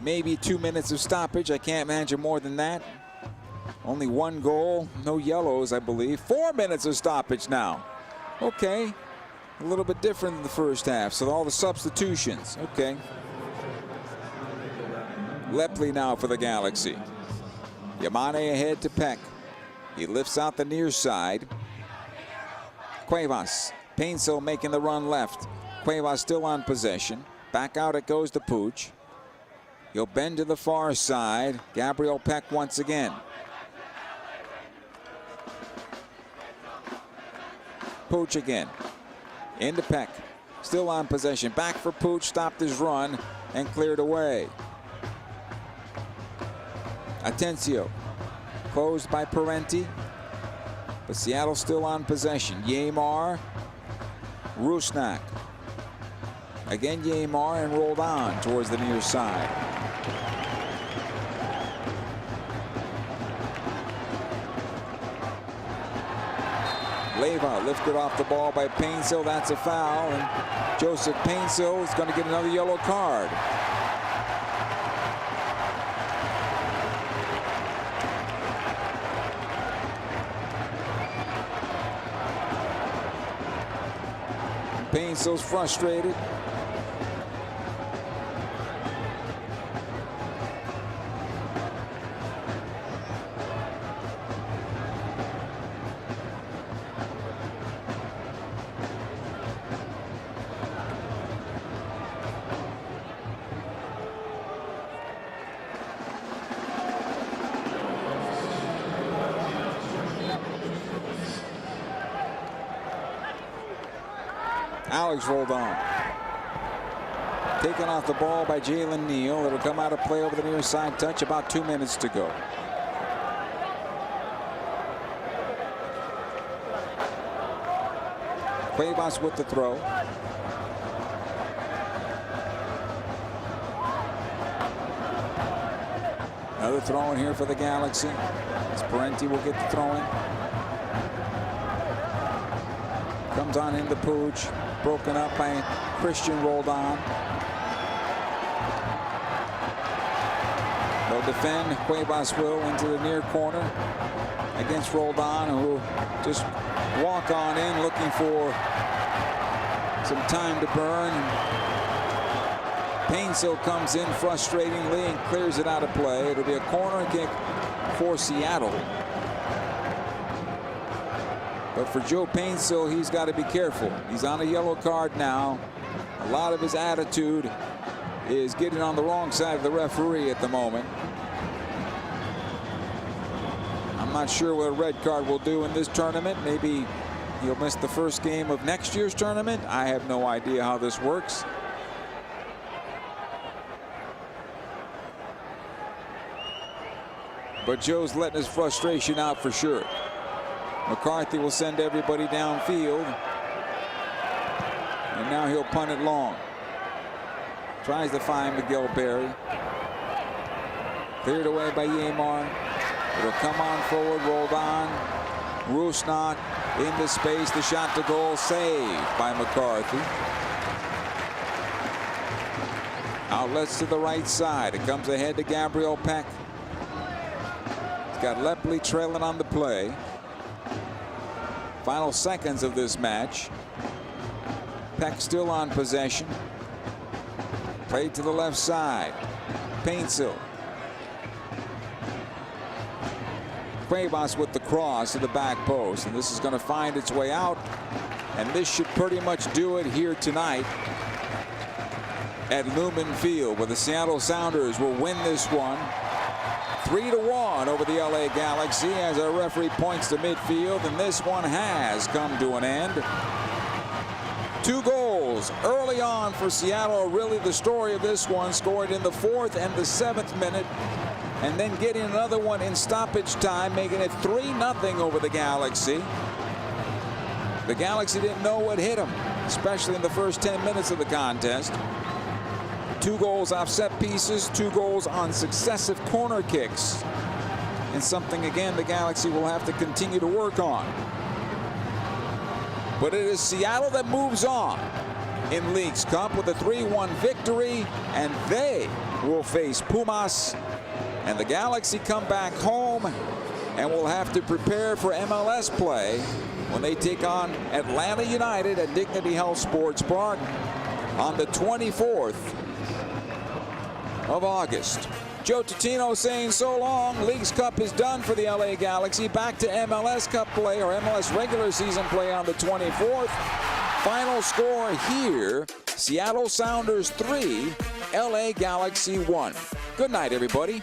Maybe 2 minutes of stoppage. I can't imagine more than that. Only one goal, no yellows, I believe. 4 minutes of stoppage now. Okay, a little bit different than the first half. So all the substitutions, okay. Lepre now for the Galaxy. Yamane ahead to Peck. He lifts out the near side. Cuevas. Painsil making the run left. Cuevas still on possession. Back out it goes to Puig. He'll bend to the far side. Gabriel Peck once again. Puig again. Into Peck. Still on possession. Back for Puig. Stopped his run and cleared away. Atencio. Closed by Parenti. But Seattle still on possession. Yeimar. Rusnak. Again Yeimar and rolled on towards the near side. Leyva lifted off the ball by Painsil. That's a foul. And Joseph Painsil is going to get another yellow card. Painsil's frustrated. Alex rolled on. Taken off the ball by Jalen Neal. It'll come out of play over the near side touch. About 2 minutes to go. Cuevas with the throw. Another throw in here for the Galaxy. As Parenti will get the throw in. Comes on into Puig. Broken up by Christian Roldan. They'll defend. Cuevas will into the near corner against Roldan, who will just walk on in looking for some time to burn. Painsil comes in frustratingly and clears it out of play. It'll be a corner kick for Seattle. But for Joe Painsil, he's got to be careful. He's on a yellow card now. A lot of his attitude is getting on the wrong side of the referee at the moment. I'm not sure what a red card will do in this tournament. Maybe he'll miss the first game of next year's tournament. I have no idea how this works. but Joe's letting his frustration out for sure. McCarthy will send everybody downfield. And now he'll punt it long. Tries to find Miguel Berry. Cleared away by Yamar. It'll come on forward, rolled on. Rusnak into space. The shot to goal saved by McCarthy. Outlets to the right side. It comes ahead to Gabriel Peck. He's got Lepley trailing on the play. Final seconds of this match. Peck still on possession. Played to the left side. Paintsill. Cuevas with the cross to the back post, and this is going to find its way out, and this should pretty much do it here tonight at Lumen Field, where the Seattle Sounders will win this one 3-1 over the LA Galaxy as our referee points to midfield, and this one has come to an end. 2 goals early on for Seattle, really the story of this one, scored in the 4th and the 7th minute, and then getting another one in stoppage time, making it 3-0 over the Galaxy. The Galaxy didn't know what hit them, especially in the first 10 minutes of the contest. 2 goals off set pieces, 2 goals on successive corner kicks, and something again the Galaxy will have to continue to work on. But it is Seattle that moves on in Leagues Cup with a 3-1 victory, and they will face Pumas, and the Galaxy come back home and will have to prepare for MLS play when they take on Atlanta United at Dignity Health Sports Park on the 24th of August. Joe Tutino saying so long. Leagues Cup is done for the LA Galaxy. Back to MLS Cup play, or MLS regular season play, on the 24th. Final score here, Seattle Sounders 3, LA Galaxy 1. Good night, everybody.